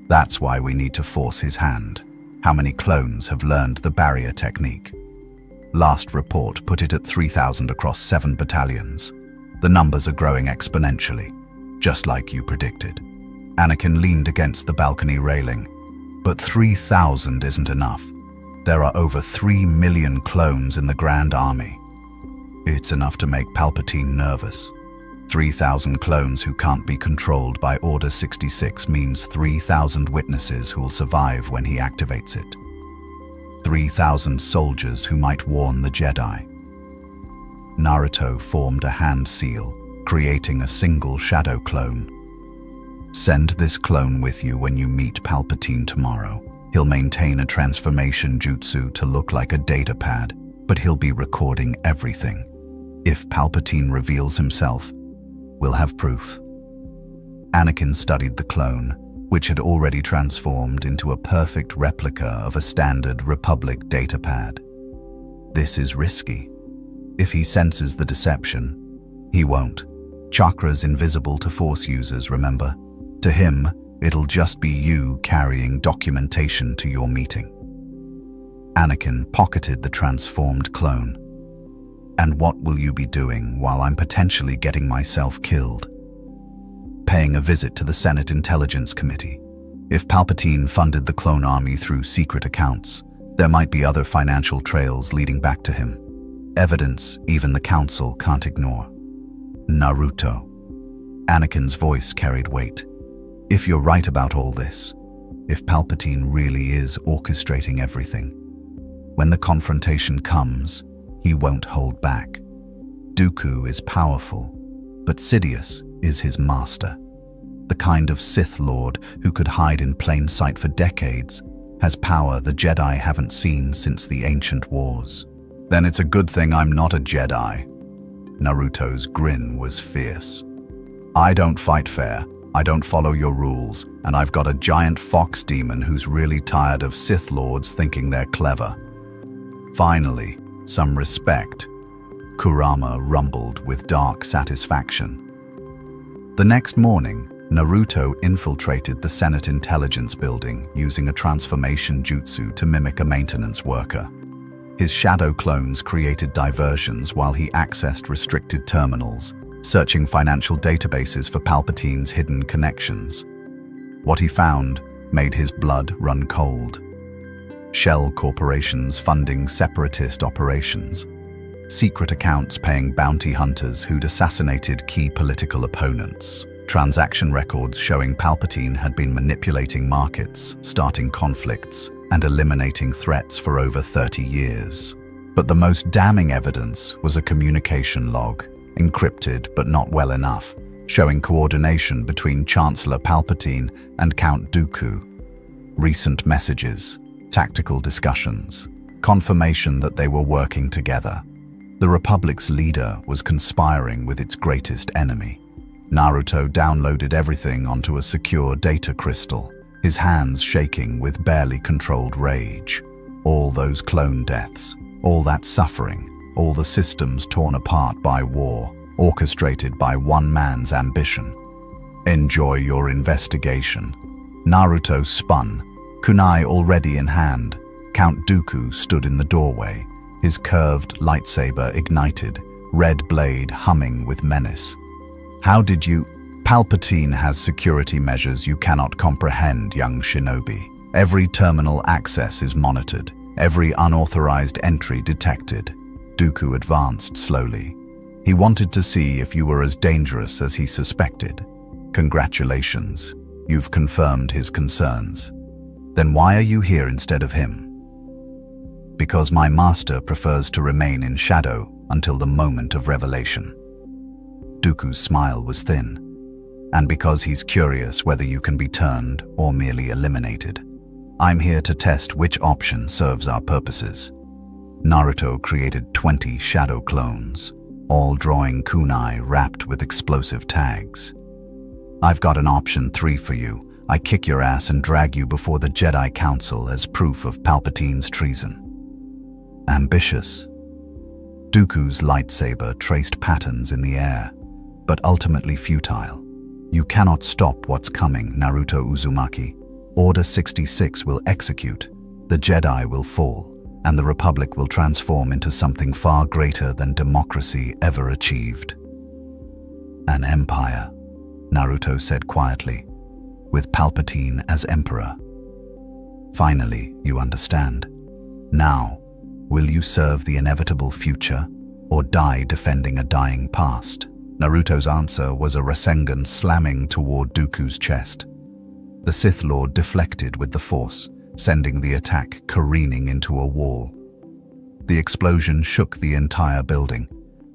That's why we need to force his hand. How many clones have learned the barrier technique? Last report put it at 3,000 across 7 battalions. The numbers are growing exponentially, just like you predicted. Anakin leaned against the balcony railing. But 3,000 isn't enough. There are over 3 million clones in the Grand Army. It's enough to make Palpatine nervous. 3,000 clones who can't be controlled by Order 66 means 3,000 witnesses who will survive when he activates it. 3,000 soldiers who might warn the Jedi. Naruto formed a hand seal, creating a single shadow clone. Send this clone with you when you meet Palpatine tomorrow. He'll maintain a transformation jutsu to look like a data pad, but he'll be recording everything. If Palpatine reveals himself, we'll have proof. Anakin studied the clone, which had already transformed into a perfect replica of a standard Republic datapad. This is risky. If he senses the deception, he won't. Chakra's invisible to Force users, remember? To him, it'll just be you carrying documentation to your meeting. Anakin pocketed the transformed clone. And what will you be doing while I'm potentially getting myself killed? Paying a visit to the Senate Intelligence Committee. If Palpatine funded the clone army through secret accounts, there might be other financial trails leading back to him. Evidence even the Council can't ignore. Naruto. Anakin's voice carried weight. If you're right about all this, if Palpatine really is orchestrating everything, when the confrontation comes, he won't hold back. Dooku is powerful, but Sidious is his master. The kind of Sith Lord who could hide in plain sight for decades, has power the Jedi haven't seen since the ancient wars. Then it's a good thing I'm not a Jedi. Naruto's grin was fierce. I don't fight fair, I don't follow your rules, and I've got a giant fox demon who's really tired of Sith Lords thinking they're clever. Finally, some respect. Kurama rumbled with dark satisfaction. The next morning, Naruto infiltrated the Senate Intelligence Building using a transformation jutsu to mimic a maintenance worker. His shadow clones created diversions while he accessed restricted terminals, searching financial databases for Palpatine's hidden connections. What he found made his blood run cold. Shell corporations funding separatist operations. Secret accounts paying bounty hunters who'd assassinated key political opponents. Transaction records showing Palpatine had been manipulating markets, starting conflicts, and eliminating threats for over 30 years. But the most damning evidence was a communication log, encrypted but not well enough, showing coordination between Chancellor Palpatine and Count Dooku. Recent messages, tactical discussions, confirmation that they were working together. The Republic's leader was conspiring with its greatest enemy. Naruto downloaded everything onto a secure data crystal, his hands shaking with barely controlled rage. All those clone deaths, all that suffering, all the systems torn apart by war, orchestrated by one man's ambition. Enjoy your investigation. Naruto spun, kunai already in hand. Count Dooku stood in the doorway, his curved lightsaber ignited, red blade humming with menace. How did you... Palpatine has security measures you cannot comprehend, young shinobi. Every terminal access is monitored, every unauthorized entry detected. Dooku advanced slowly. He wanted to see if you were as dangerous as he suspected. Congratulations, you've confirmed his concerns. Then why are you here instead of him? Because my master prefers to remain in shadow until the moment of revelation. Dooku's smile was thin. And because he's curious whether you can be turned or merely eliminated. I'm here to test which option serves our purposes. Naruto created 20 shadow clones, all drawing kunai wrapped with explosive tags. I've got an option 3 for you. I kick your ass and drag you before the Jedi Council as proof of Palpatine's treason. ambitious. Dooku's lightsaber traced patterns in the air, but ultimately futile. You cannot stop what's coming, Naruto Uzumaki. Order 66 will execute, the Jedi will fall, and the Republic will transform into something far greater than democracy ever achieved. An empire, Naruto said quietly, with Palpatine as Emperor. Finally, you understand. Now, will you serve the inevitable future, or die defending a dying past? Naruto's answer was a Rasengan slamming toward Dooku's chest. The Sith Lord deflected with the Force, sending the attack careening into a wall. The explosion shook the entire building,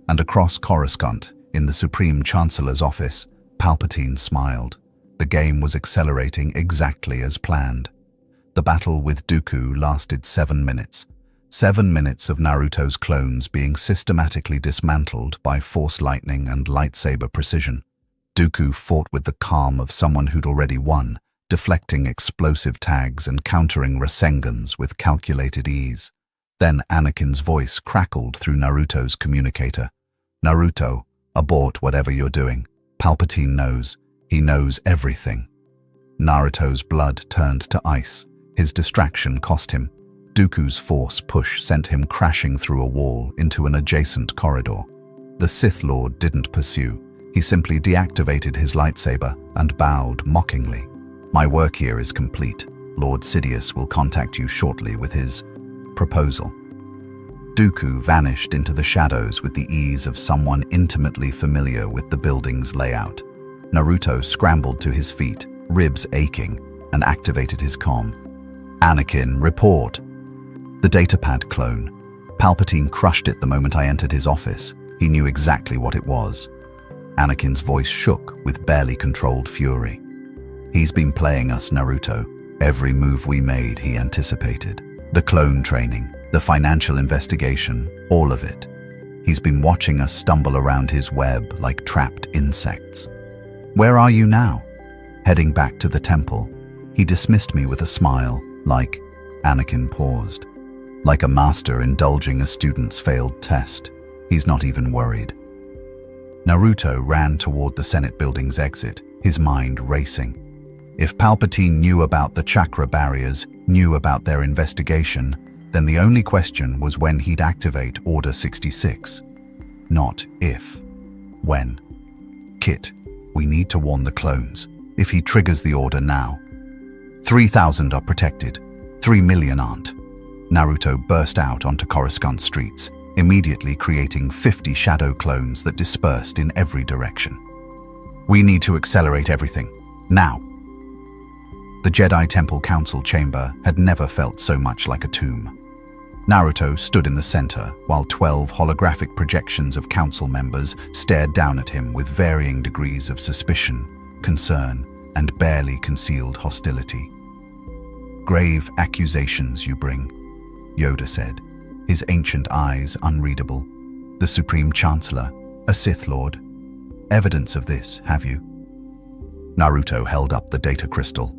and across Coruscant, in the Supreme Chancellor's office, Palpatine smiled. The game was accelerating exactly as planned. The battle with Dooku lasted 7 minutes. 7 minutes of Naruto's clones being systematically dismantled by Force lightning and lightsaber precision. Dooku fought with the calm of someone who'd already won, deflecting explosive tags and countering Rasengans with calculated ease. Then Anakin's voice crackled through Naruto's communicator. "Naruto, abort whatever you're doing. Palpatine knows. He knows everything." Naruto's blood turned to ice. His distraction cost him. Dooku's Force push sent him crashing through a wall into an adjacent corridor. The Sith Lord didn't pursue. He simply deactivated his lightsaber and bowed mockingly. "My work here is complete. Lord Sidious will contact you shortly with his proposal." Dooku vanished into the shadows with the ease of someone intimately familiar with the building's layout. Naruto scrambled to his feet, ribs aching, and activated his comm. "Anakin, report." The datapad clone. Palpatine crushed it the moment I entered his office. He knew exactly what it was. Anakin's voice shook with barely controlled fury. "He's been playing us, Naruto. Every move we made, he anticipated. The clone training, the financial investigation, all of it. He's been watching us stumble around his web like trapped insects." "Where are you now?" "Heading back to the temple." He dismissed me with a smile, like Anakin paused. Like a master indulging a student's failed test. He's not even worried. Naruto ran toward the Senate building's exit, his mind racing. If Palpatine knew about the chakra barriers, knew about their investigation, then the only question was when he'd activate Order 66. Not if. When. "Kit, we need to warn the clones. If he triggers the order now. 3,000 are protected. 3 million aren't." Naruto burst out onto Coruscant streets, immediately creating 50 shadow clones that dispersed in every direction. "We need to accelerate everything. Now." The Jedi Temple Council chamber had never felt so much like a tomb. Naruto stood in the center, while 12 holographic projections of council members stared down at him with varying degrees of suspicion, concern, and barely concealed hostility. "Grave accusations you bring," Yoda said, his ancient eyes unreadable. "The Supreme Chancellor, a Sith Lord. Evidence of this, have you?" Naruto held up the data crystal.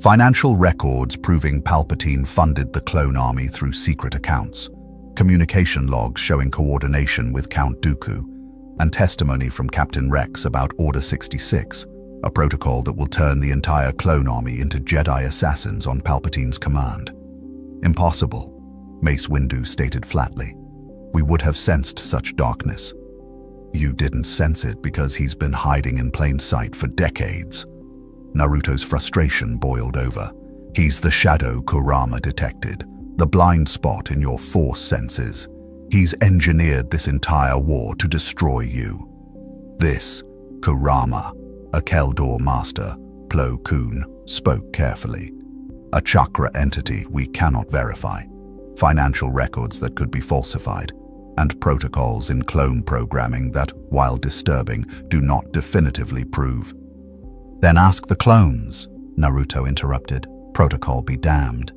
"Financial records proving Palpatine funded the clone army through secret accounts, communication logs showing coordination with Count Dooku, and testimony from Captain Rex about Order 66, a protocol that will turn the entire clone army into Jedi assassins on Palpatine's command." "Impossible," Mace Windu stated flatly. "We would have sensed such darkness." "You didn't sense it because he's been hiding in plain sight for decades." Naruto's frustration boiled over. "He's the shadow Kurama detected, the blind spot in your Force senses. He's engineered this entire war to destroy you. This Kurama, a Keldor master," Plo Koon spoke carefully. "A chakra entity we cannot verify. Financial records that could be falsified, and protocols in clone programming that, while disturbing, do not definitively prove." "Then ask the clones," Naruto interrupted. "Protocol be damned.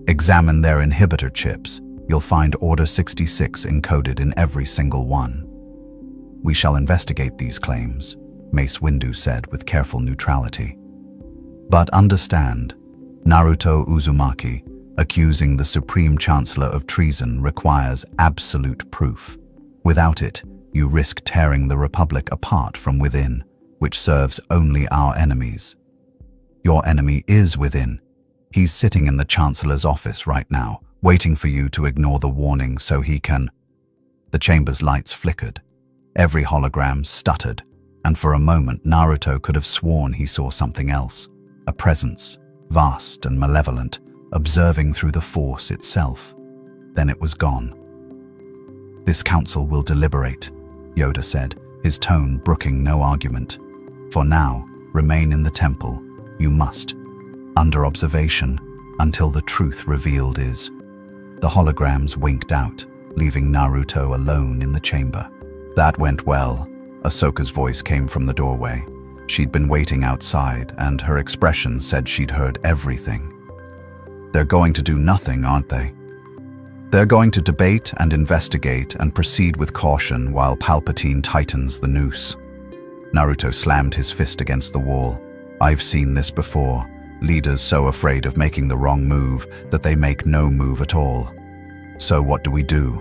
Examine their inhibitor chips. You'll find Order 66 encoded in every single one." "We shall investigate these claims," Mace Windu said with careful neutrality. "But understand, Naruto Uzumaki, Accusing the Supreme Chancellor of treason requires absolute proof. Without it, you risk tearing the Republic apart from within, which serves only our enemies. Your enemy is within. He's sitting in the Chancellor's office right now, waiting for you to ignore the warning so he can... The chamber's lights flickered. Every hologram stuttered, and for a moment Naruto could have sworn he saw something else. A presence, vast and malevolent, observing through the Force itself. Then it was gone. "This council will deliberate," Yoda said, his tone brooking no argument. "For now, remain in the temple. You must. Under observation, until the truth revealed is." The holograms winked out, leaving Naruto alone in the chamber. "That went well." Ahsoka's voice came from the doorway. She'd been waiting outside, and her expression said she'd heard everything. "They're going to do nothing, aren't they?" "They're going to debate and investigate and proceed with caution while Palpatine tightens the noose." Naruto slammed his fist against the wall. "I've seen this before. Leaders so afraid of making the wrong move that they make no move at all. So what do we do?"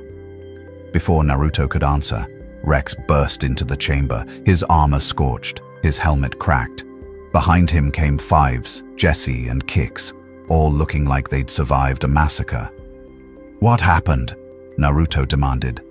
Before Naruto could answer, Rex burst into the chamber, his armor scorched, his helmet cracked. Behind him came Fives, Jesse, and Kix, all looking like they'd survived a massacre. "What happened?" Naruto demanded.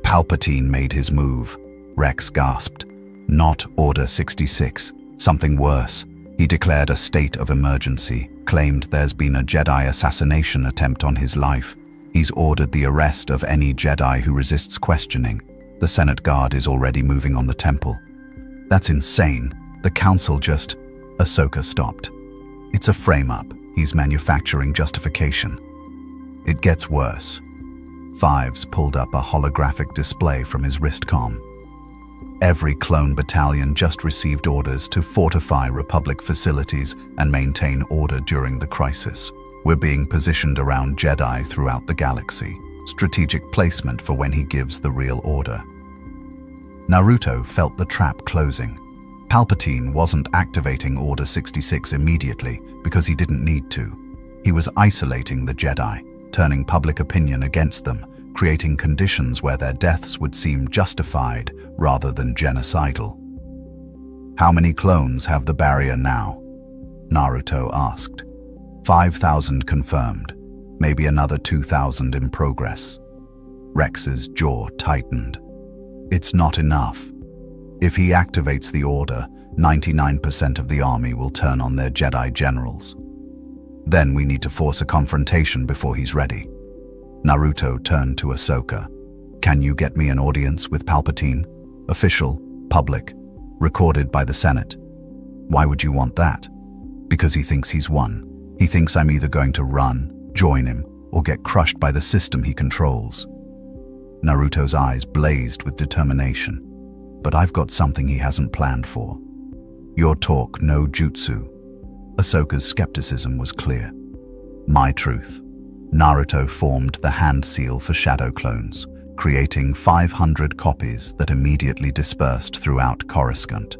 "Palpatine made his move," Rex gasped. "Not Order 66, something worse. He declared a state of emergency, claimed there's been a Jedi assassination attempt on his life. He's ordered the arrest of any Jedi who resists questioning. The Senate Guard is already moving on the temple." "That's insane. The council just..." Ahsoka stopped. "It's a frame-up. He's manufacturing justification." "It gets worse." Fives pulled up a holographic display from his wristcom. "Every clone battalion just received orders to fortify Republic facilities and maintain order during the crisis. We're being positioned around Jedi throughout the galaxy. Strategic placement for when he gives the real order." Naruto felt the trap closing. Palpatine wasn't activating Order 66 immediately because he didn't need to. He was isolating the Jedi, turning public opinion against them, creating conditions where their deaths would seem justified rather than genocidal. "How many clones have the barrier now?" Naruto asked. 5,000 confirmed, maybe another 2,000 in progress. Rex's jaw tightened. "It's not enough. If he activates the order, 99% of the army will turn on their Jedi generals. Then we need to force a confrontation before he's ready." Naruto turned to Ahsoka. "Can you get me an audience with Palpatine? Official, public, recorded by the Senate." "Why would you want that?" "Because he thinks he's won. He thinks I'm either going to run, join him, or get crushed by the system he controls." Naruto's eyes blazed with determination. "But I've got something he hasn't planned for. Your talk, no jutsu." Ahsoka's skepticism was clear. "My truth." Naruto formed the hand seal for shadow clones, creating 500 copies that immediately dispersed throughout Coruscant.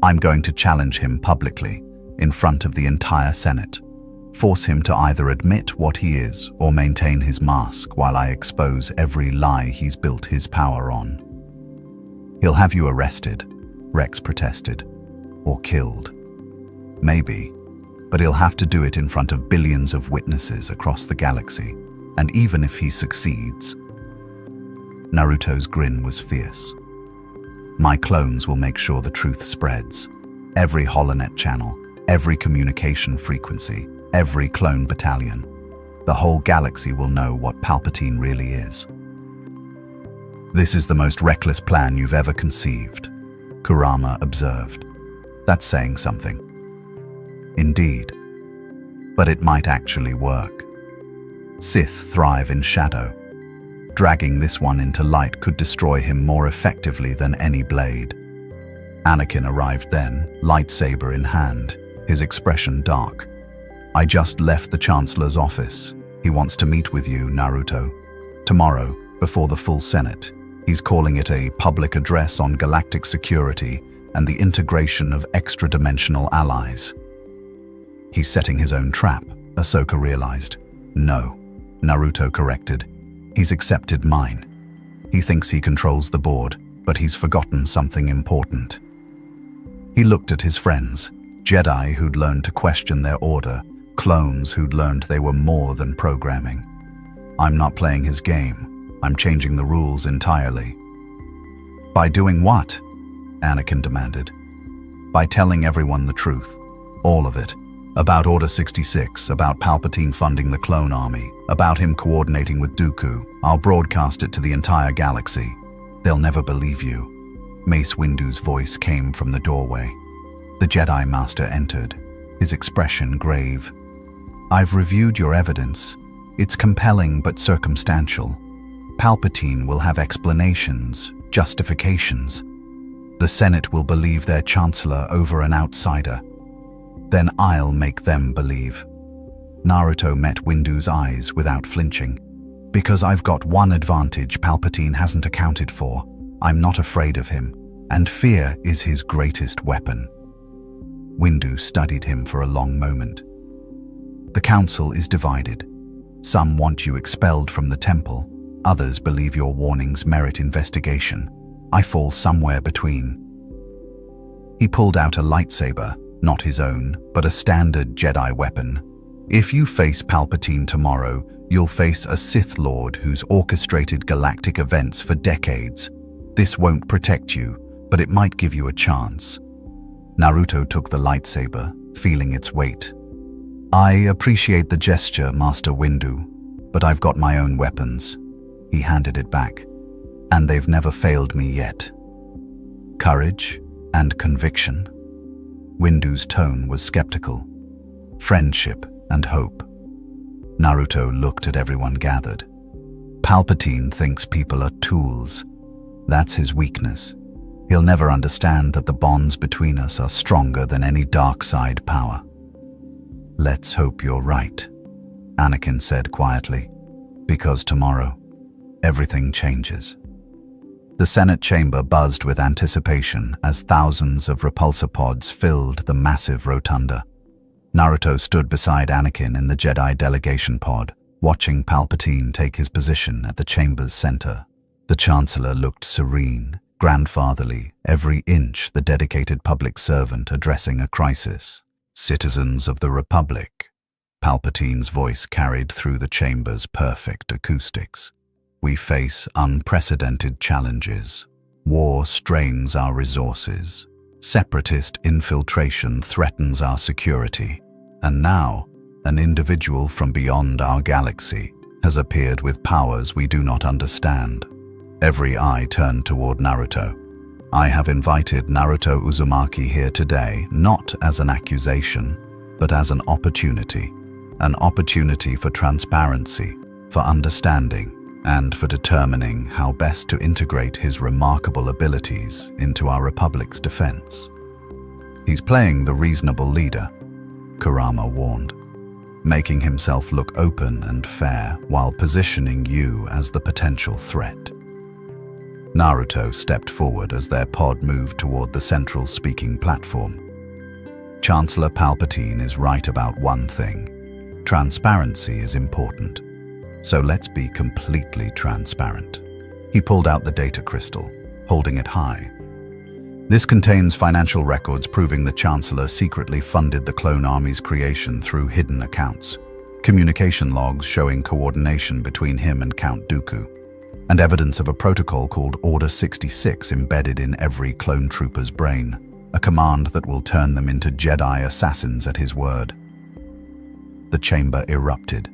"I'm going to challenge him publicly, in front of the entire Senate. Force him to either admit what he is or maintain his mask while I expose every lie he's built his power on." "He'll have you arrested," Rex protested. "Or killed." "Maybe, but he'll have to do it in front of billions of witnesses across the galaxy, and even if he succeeds..." Naruto's grin was fierce. "My clones will make sure the truth spreads. Every holonet channel, every communication frequency, every clone battalion. The whole galaxy will know what Palpatine really is." "This is the most reckless plan you've ever conceived," Kurama observed. "That's saying something." "Indeed. But it might actually work. Sith thrive in shadow. Dragging this one into light could destroy him more effectively than any blade." Anakin arrived then, lightsaber in hand, his expression dark. "I just left the Chancellor's office. He wants to meet with you, Naruto. Tomorrow, before the full Senate. He's calling it a public address on galactic security and the integration of extra-dimensional allies." He's setting his own trap, Ahsoka realized. No, Naruto corrected. He's accepted mine. He thinks he controls the board, but he's forgotten something important. He looked at his friends, Jedi who'd learned to question their order, clones who'd learned they were more than programming. I'm not playing his game. I'm changing the rules entirely. By doing what? Anakin demanded. By telling everyone the truth. All of it. About Order 66, about Palpatine funding the clone army, about him coordinating with Dooku. I'll broadcast it to the entire galaxy. They'll never believe you. Mace Windu's voice came from the doorway. The Jedi Master entered, his expression grave. I've reviewed your evidence. It's compelling but circumstantial. Palpatine will have explanations, justifications. The Senate will believe their Chancellor over an outsider. Then I'll make them believe. Naruto met Windu's eyes without flinching. Because I've got one advantage Palpatine hasn't accounted for. I'm not afraid of him, and fear is his greatest weapon. Windu studied him for a long moment. The council is divided. Some want you expelled from the temple. Others believe your warnings merit investigation. I fall somewhere between. He pulled out a lightsaber, not his own, but a standard Jedi weapon. If you face Palpatine tomorrow, you'll face a Sith Lord who's orchestrated galactic events for decades. This won't protect you, but it might give you a chance. Naruto took the lightsaber, feeling its weight. I appreciate the gesture, Master Windu, but I've got my own weapons. He handed it back. And they've never failed me yet. Courage and conviction. Windu's tone was skeptical. Friendship and hope. Naruto looked at everyone gathered. Palpatine thinks people are tools. That's his weakness. He'll never understand that the bonds between us are stronger than any dark side power. Let's hope you're right, Anakin said quietly, because tomorrow, everything changes. The Senate chamber buzzed with anticipation as thousands of repulsor pods filled the massive rotunda. Naruto stood beside Anakin in the Jedi delegation pod, watching Palpatine take his position at the chamber's center. The Chancellor looked serene, grandfatherly, every inch the dedicated public servant addressing a crisis. Citizens of the Republic. Palpatine's voice carried through the chamber's perfect acoustics. We face unprecedented challenges. War strains our resources. Separatist infiltration threatens our security. And now, an individual from beyond our galaxy has appeared with powers we do not understand. Every eye turned toward Naruto. I have invited Naruto Uzumaki here today, not as an accusation, but as an opportunity. An opportunity for transparency, for understanding, and for determining how best to integrate his remarkable abilities into our Republic's defense. He's playing the reasonable leader, Kurama warned, making himself look open and fair while positioning you as the potential threat. Naruto stepped forward as their pod moved toward the central speaking platform. Chancellor Palpatine is right about one thing. Transparency is important. So let's be completely transparent. He pulled out the data crystal, holding it high. This contains financial records proving the Chancellor secretly funded the clone army's creation through hidden accounts, communication logs showing coordination between him and Count Dooku, and evidence of a protocol called Order 66 embedded in every clone trooper's brain, a command that will turn them into Jedi assassins at his word. The chamber erupted.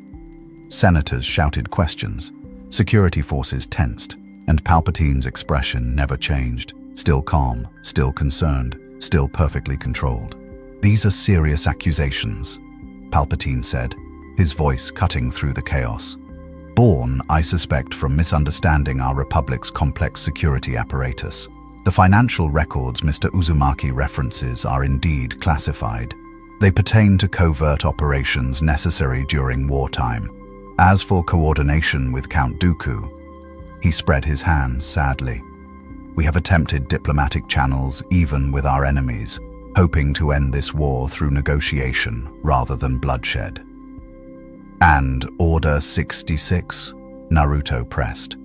Senators shouted questions, security forces tensed, and Palpatine's expression never changed, still calm, still concerned, still perfectly controlled. These are serious accusations, Palpatine said, his voice cutting through the chaos. Born, I suspect, from misunderstanding our Republic's complex security apparatus. The financial records Mr. Uzumaki references are indeed classified. They pertain to covert operations necessary during wartime. As for coordination with Count Dooku, he spread his hands sadly. We have attempted diplomatic channels even with our enemies, hoping to end this war through negotiation rather than bloodshed. And Order 66, Naruto pressed.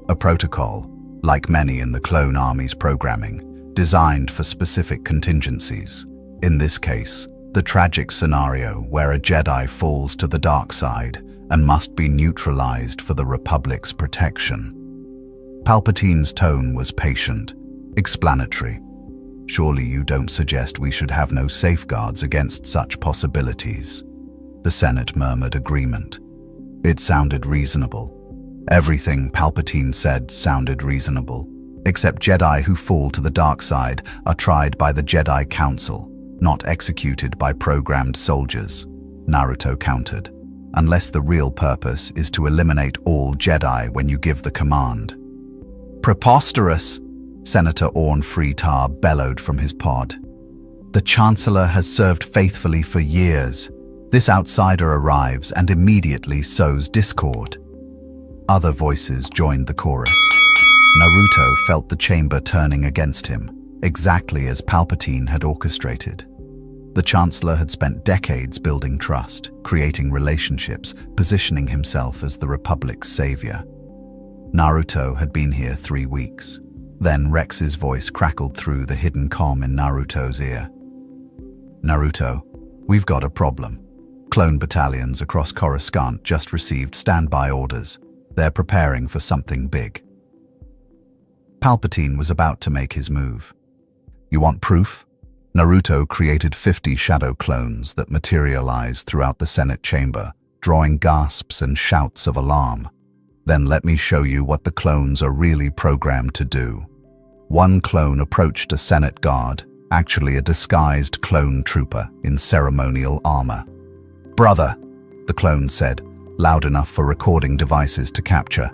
A protocol, like many in the clone army's programming, designed for specific contingencies. In this case, the tragic scenario where a Jedi falls to the dark side and must be neutralized for the Republic's protection. Palpatine's tone was patient, explanatory. Surely you don't suggest we should have no safeguards against such possibilities? The Senate murmured agreement. It sounded reasonable. Everything Palpatine said sounded reasonable, except Jedi who fall to the dark side are tried by the Jedi Council, not executed by programmed soldiers, Naruto countered, unless the real purpose is to eliminate all Jedi when you give the command. Preposterous, Senator Orn Freetar bellowed from his pod. The Chancellor has served faithfully for years. This outsider arrives and immediately sows discord. Other voices joined the chorus. Naruto felt the chamber turning against him, exactly as Palpatine had orchestrated. The Chancellor had spent decades building trust, creating relationships, positioning himself as the Republic's savior. Naruto had been here 3 weeks. Then Rex's voice crackled through the hidden comm in Naruto's ear. Naruto, we've got a problem. Clone battalions across Coruscant just received standby orders. They're preparing for something big. Palpatine was about to make his move. You want proof? Naruto created 50 shadow clones that materialized throughout the Senate chamber, drawing gasps and shouts of alarm. Then let me show you what the clones are really programmed to do. One clone approached a Senate guard, actually a disguised clone trooper in ceremonial armor. Brother, the clone said, loud enough for recording devices to capture.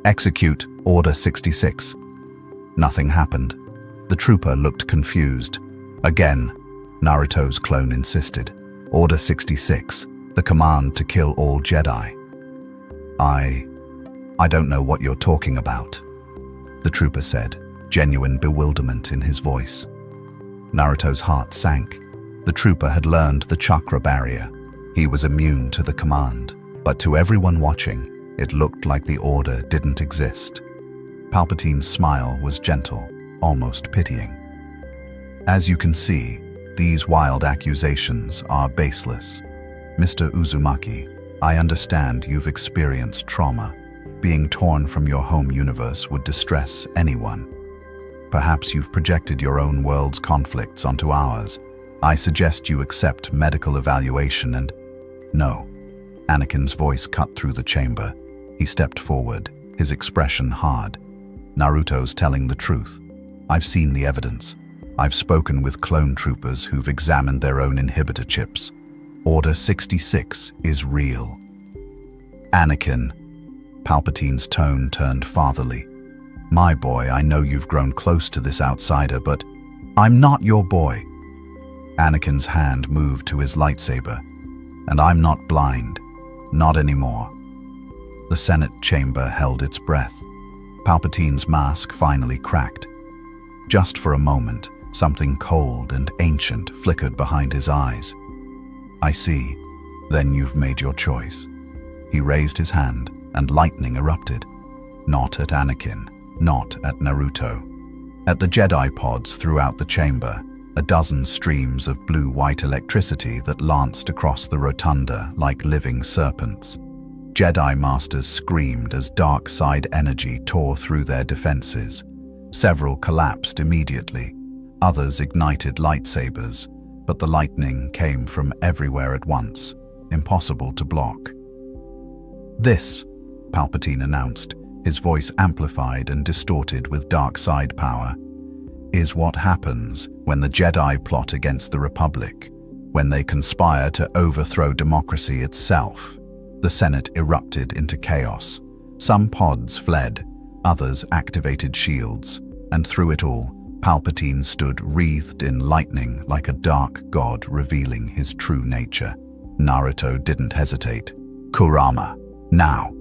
Execute Order 66. Nothing happened. The trooper looked confused. Again, Naruto's clone insisted. Order 66, the command to kill all Jedi. I don't know what you're talking about, the trooper said, genuine bewilderment in his voice. Naruto's heart sank. The trooper had learned the chakra barrier. He was immune to the command, but to everyone watching, it looked like the order didn't exist. Palpatine's smile was gentle, almost pitying. As you can see, these wild accusations are baseless. Mr. Uzumaki, I understand you've experienced trauma. Being torn from your home universe would distress anyone. Perhaps you've projected your own world's conflicts onto ours. I suggest you accept medical evaluation and... No. Anakin's voice cut through the chamber. He stepped forward, his expression hard. Naruto's telling the truth. I've seen the evidence. I've spoken with clone troopers who've examined their own inhibitor chips. Order 66 is real. Anakin. Palpatine's tone turned fatherly. My boy, I know you've grown close to this outsider, but I'm not your boy. Anakin's hand moved to his lightsaber. And I'm not blind. Not anymore. The Senate chamber held its breath. Palpatine's mask finally cracked. Just for a moment, something cold and ancient flickered behind his eyes. I see. Then you've made your choice. He raised his hand, and lightning erupted. Not at Anakin, not at Naruto. At the Jedi pods throughout the chamber, a dozen streams of blue-white electricity that lanced across the rotunda like living serpents. Jedi Masters screamed as dark side energy tore through their defenses. Several collapsed immediately. Others ignited lightsabers, but the lightning came from everywhere at once, impossible to block. This, Palpatine announced, his voice amplified and distorted with dark side power, is what happens when the Jedi plot against the Republic, when they conspire to overthrow democracy itself. The Senate erupted into chaos. Some pods fled, others activated shields, and through it all, Palpatine stood wreathed in lightning like a dark god revealing his true nature. Naruto didn't hesitate. Kurama, now.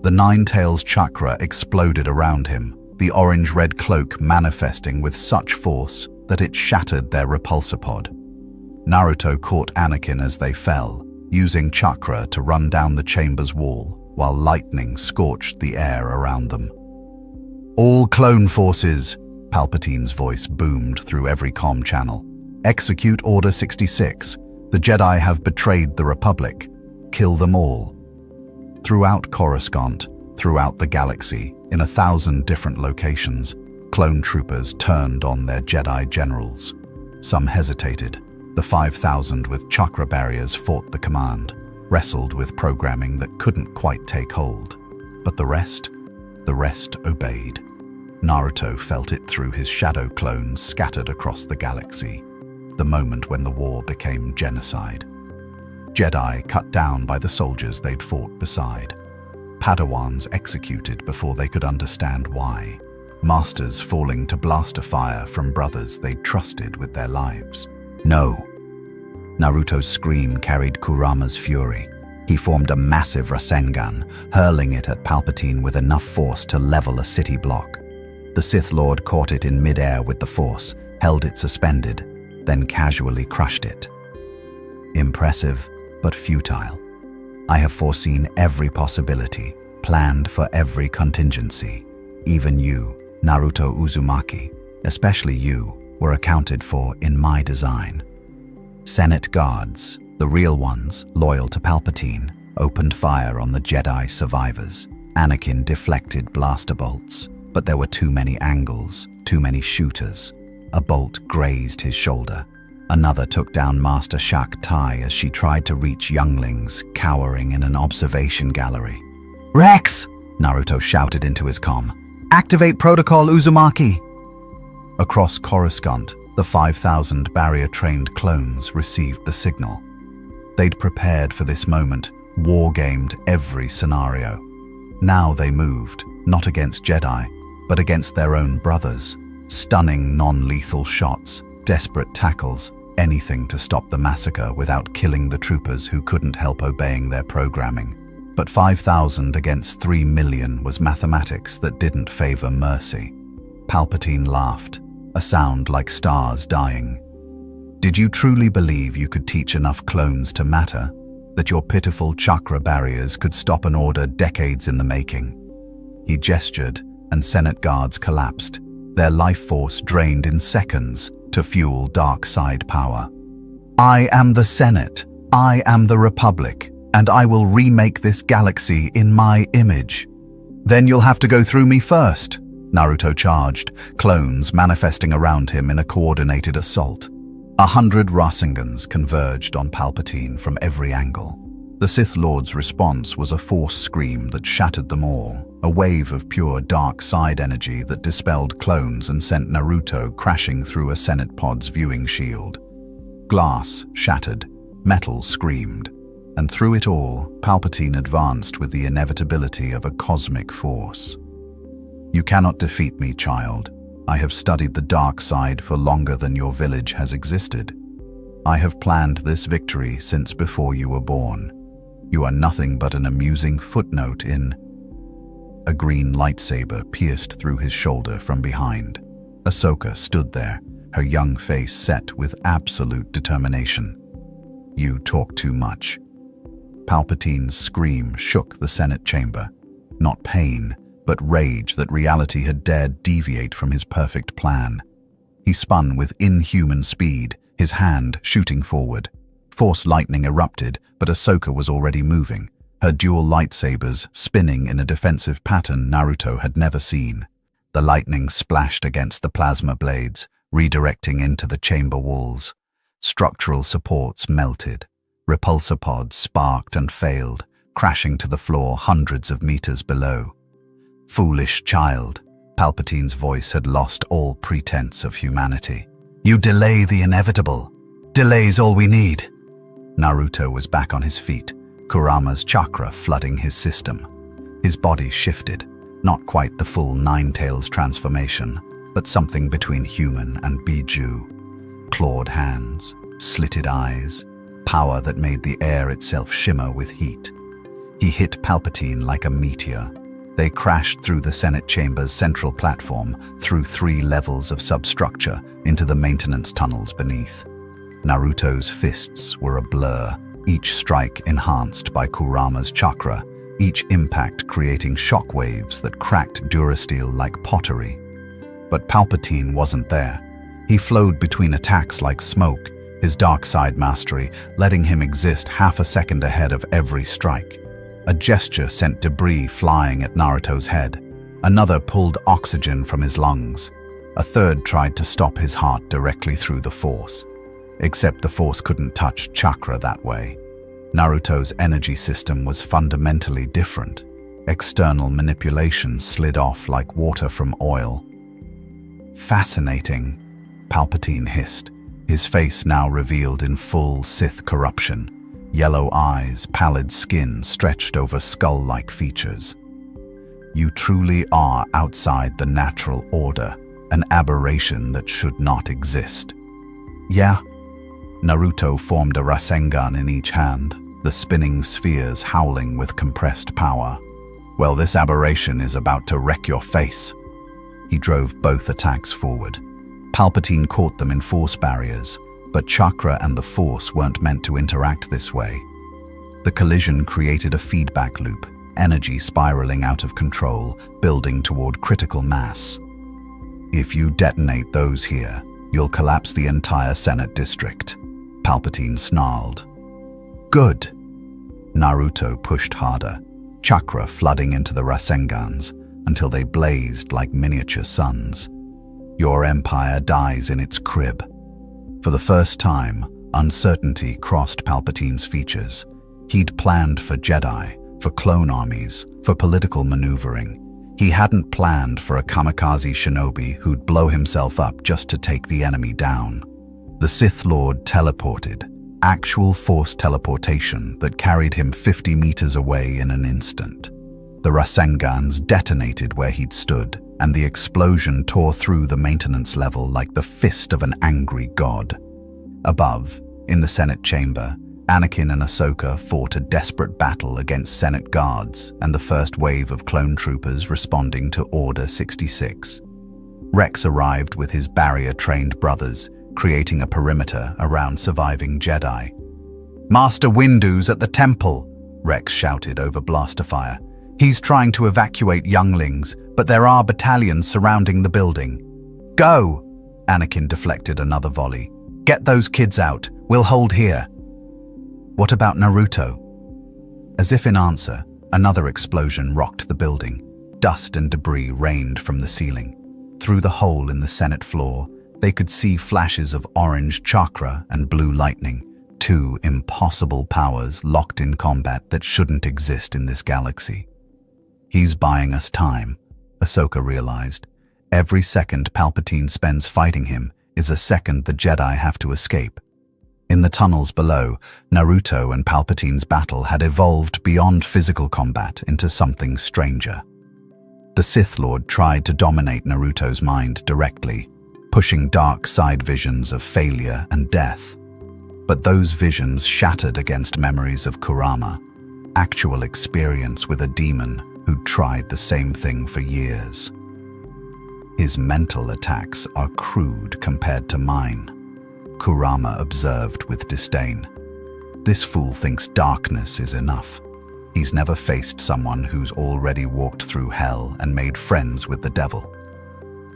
The Nine-Tails chakra exploded around him, the orange-red cloak manifesting with such force that it shattered their repulsor pod. Naruto caught Anakin as they fell, using chakra to run down the chamber's wall while lightning scorched the air around them. "All clone forces," Palpatine's voice boomed through every comm channel. "Execute Order 66. The Jedi have betrayed the Republic. Kill them all." Throughout Coruscant, throughout the galaxy, in 1,000 different locations, clone troopers turned on their Jedi generals. Some hesitated. The 5,000 with chakra barriers fought the command, wrestled with programming that couldn't quite take hold. But the rest obeyed. Naruto felt it through his shadow clones scattered across the galaxy, the moment when the war became genocide. Jedi cut down by the soldiers they'd fought beside. Padawans executed before they could understand why. Masters falling to blaster fire from brothers they'd trusted with their lives. "No." Naruto's scream carried Kurama's fury. He formed a massive Rasengan, hurling it at Palpatine with enough force to level a city block. The Sith Lord caught it in mid-air with the Force, held it suspended, then casually crushed it. Impressive, but futile. I have foreseen every possibility, planned for every contingency. Even you, Naruto Uzumaki, especially you, were accounted for in my design. Senate guards, the real ones, loyal to Palpatine, opened fire on the Jedi survivors. Anakin deflected blaster bolts, but there were too many angles, too many shooters. A bolt grazed his shoulder. Another took down Master Shak Tai as she tried to reach younglings cowering in an observation gallery. "Rex!" Naruto shouted into his comm. "Activate Protocol Uzumaki!" Across Coruscant, the 5,000 barrier-trained clones received the signal. They'd prepared for this moment, war-gamed every scenario. Now they moved, not against Jedi, but against their own brothers. Stunning non-lethal shots, desperate tackles, anything to stop the massacre without killing the troopers who couldn't help obeying their programming. But 5,000 against 3 million was mathematics that didn't favor mercy. Palpatine laughed, a sound like stars dying. "Did you truly believe you could teach enough clones to matter? That your pitiful chakra barriers could stop an order decades in the making?" He gestured, and Senate guards collapsed, their life force drained in seconds to fuel dark side power. "I am the Senate, I am the Republic, and I will remake this galaxy in my image." "Then you'll have to go through me first," Naruto charged, clones manifesting around him in a coordinated assault. 100 Rasengans converged on Palpatine from every angle. The Sith Lord's response was a force scream that shattered them all, a wave of pure dark side energy that dispelled clones and sent Naruto crashing through a Senate pod's viewing shield. Glass shattered, metal screamed, and through it all, Palpatine advanced with the inevitability of a cosmic force. "You cannot defeat me, child. I have studied the dark side for longer than your village has existed. I have planned this victory since before you were born. You are nothing but an amusing footnote in..." A green lightsaber pierced through his shoulder from behind. Ahsoka stood there, her young face set with absolute determination. "You talk too much." Palpatine's scream shook the Senate chamber. Not pain, but rage that reality had dared deviate from his perfect plan. He spun with inhuman speed, his hand shooting forward. Force lightning erupted, but Ahsoka was already moving, her dual lightsabers spinning in a defensive pattern Naruto had never seen. The lightning splashed against the plasma blades, redirecting into the chamber walls. Structural supports melted. Repulsor pods sparked and failed, crashing to the floor hundreds of meters below. "Foolish child," Palpatine's voice had lost all pretense of humanity. "You delay the inevitable. Delay's all we need." Naruto was back on his feet, Kurama's chakra flooding his system. His body shifted, not quite the full Nine-Tails transformation, but something between human and Biju. Clawed hands, slitted eyes, power that made the air itself shimmer with heat. He hit Palpatine like a meteor. They crashed through the Senate chamber's central platform, through 3 levels of substructure, into the maintenance tunnels beneath. Naruto's fists were a blur, each strike enhanced by Kurama's chakra, each impact creating shockwaves that cracked Durasteel like pottery. But Palpatine wasn't there. He flowed between attacks like smoke, his dark side mastery letting him exist half a second ahead of every strike. A gesture sent debris flying at Naruto's head. Another pulled oxygen from his lungs. A third tried to stop his heart directly through the Force. Except the Force couldn't touch chakra that way. Naruto's energy system was fundamentally different. External manipulation slid off like water from oil. Fascinating, Palpatine hissed, his face now revealed in full Sith corruption. Yellow eyes, pallid skin stretched over skull-like features. You truly are outside the natural order, an aberration that should not exist. Yeah. Naruto formed a Rasengan in each hand, the spinning spheres howling with compressed power. Well, this aberration is about to wreck your face. He drove both attacks forward. Palpatine caught them in force barriers, but chakra and the Force weren't meant to interact this way. The collision created a feedback loop, energy spiraling out of control, building toward critical mass. If you detonate those here, you'll collapse the entire Senate district, Palpatine snarled. Good. Naruto pushed harder, chakra flooding into the Rasengans until they blazed like miniature suns. Your empire dies in its crib. For the first time, uncertainty crossed Palpatine's features. He'd planned for Jedi, for clone armies, for political maneuvering. He hadn't planned for a kamikaze shinobi who'd blow himself up just to take the enemy down. The Sith Lord teleported, actual Force teleportation that carried him 50 meters away in an instant. The Rasengans detonated where he'd stood, and the explosion tore through the maintenance level like the fist of an angry god. Above, in the Senate chamber, Anakin and Ahsoka fought a desperate battle against Senate guards and the first wave of clone troopers responding to Order 66. Rex arrived with his barrier-trained brothers, creating a perimeter around surviving Jedi. "Master Windu's at the temple," Rex shouted over blaster fire. "He's trying to evacuate younglings, but there are battalions surrounding the building." "Go!" Anakin deflected another volley. "Get those kids out. We'll hold here." "What about Naruto?" As if in answer, another explosion rocked the building. Dust and debris rained from the ceiling. Through the hole in the Senate floor, they could see flashes of orange chakra and blue lightning, two impossible powers locked in combat that shouldn't exist in this galaxy. "He's buying us time," Ahsoka realized. Every second Palpatine spends fighting him is a second the Jedi have to escape. In the tunnels below, Naruto and Palpatine's battle had evolved beyond physical combat into something stranger. The Sith Lord tried to dominate Naruto's mind directly, pushing dark side visions of failure and death. But those visions shattered against memories of Kurama, actual experience with a demon who'd tried the same thing for years. "His mental attacks are crude compared to mine," Kurama observed with disdain. "This fool thinks darkness is enough. He's never faced someone who's already walked through hell and made friends with the devil."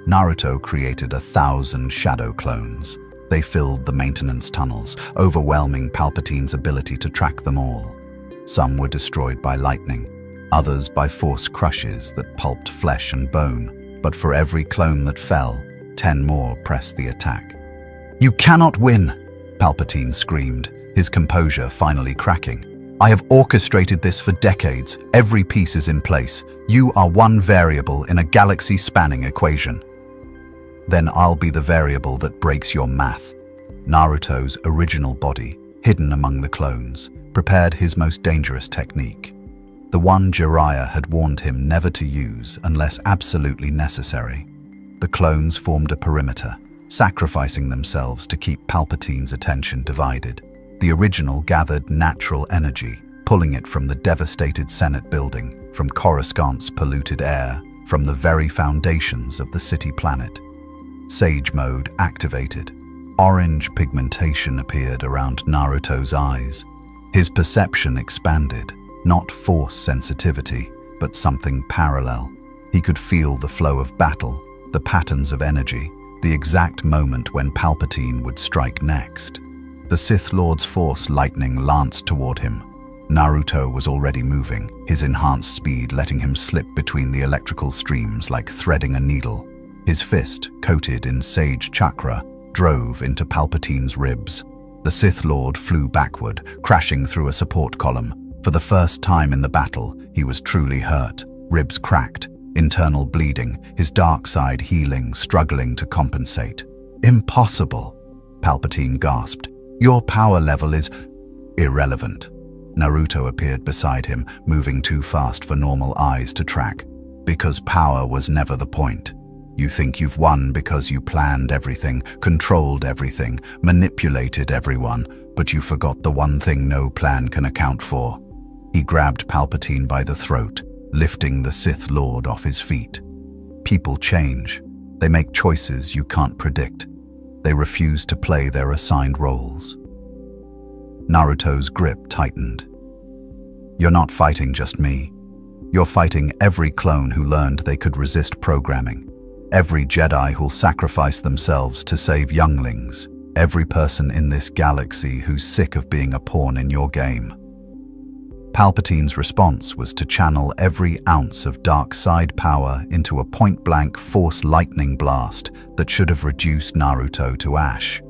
Naruto created 1,000 shadow clones. They filled the maintenance tunnels, overwhelming Palpatine's ability to track them all. Some were destroyed by lightning, others by force crushes that pulped flesh and bone, but for every clone that fell, 10 more pressed the attack. "You cannot win!" Palpatine screamed, his composure finally cracking. "I have orchestrated this for decades. Every piece is in place. You are one variable in a galaxy-spanning equation. Then I'll be the variable that breaks your math." Naruto's original body, hidden among the clones, prepared his most dangerous technique. The one Jiraiya had warned him never to use unless absolutely necessary. The clones formed a perimeter, sacrificing themselves to keep Palpatine's attention divided. The original gathered natural energy, pulling it from the devastated Senate building, from Coruscant's polluted air, from the very foundations of the city planet. Sage mode activated. Orange pigmentation appeared around Naruto's eyes. His perception expanded, not force sensitivity, but something parallel. He could feel the flow of battle, the patterns of energy, the exact moment when Palpatine would strike next. The Sith Lord's force lightning lanced toward him. Naruto was already moving, his enhanced speed letting him slip between the electrical streams like threading a needle. His fist, coated in sage chakra, drove into Palpatine's ribs. The Sith Lord flew backward, crashing through a support column. For the first time in the battle, he was truly hurt. Ribs cracked, internal bleeding, his dark side healing, struggling to compensate. "Impossible," Palpatine gasped. "Your power level is irrelevant." Naruto appeared beside him, moving too fast for normal eyes to track. Because power was never the point. You think you've won because you planned everything, controlled everything, manipulated everyone, but you forgot the one thing no plan can account for. He grabbed Palpatine by the throat, lifting the Sith Lord off his feet. People change. They make choices you can't predict. They refuse to play their assigned roles. Naruto's grip tightened. "You're not fighting just me. You're fighting every clone who learned they could resist programming. Every Jedi who'll sacrifice themselves to save younglings. Every person in this galaxy who's sick of being a pawn in your game." Palpatine's response was to channel every ounce of dark side power into a point-blank force lightning blast that should have reduced Naruto to ash.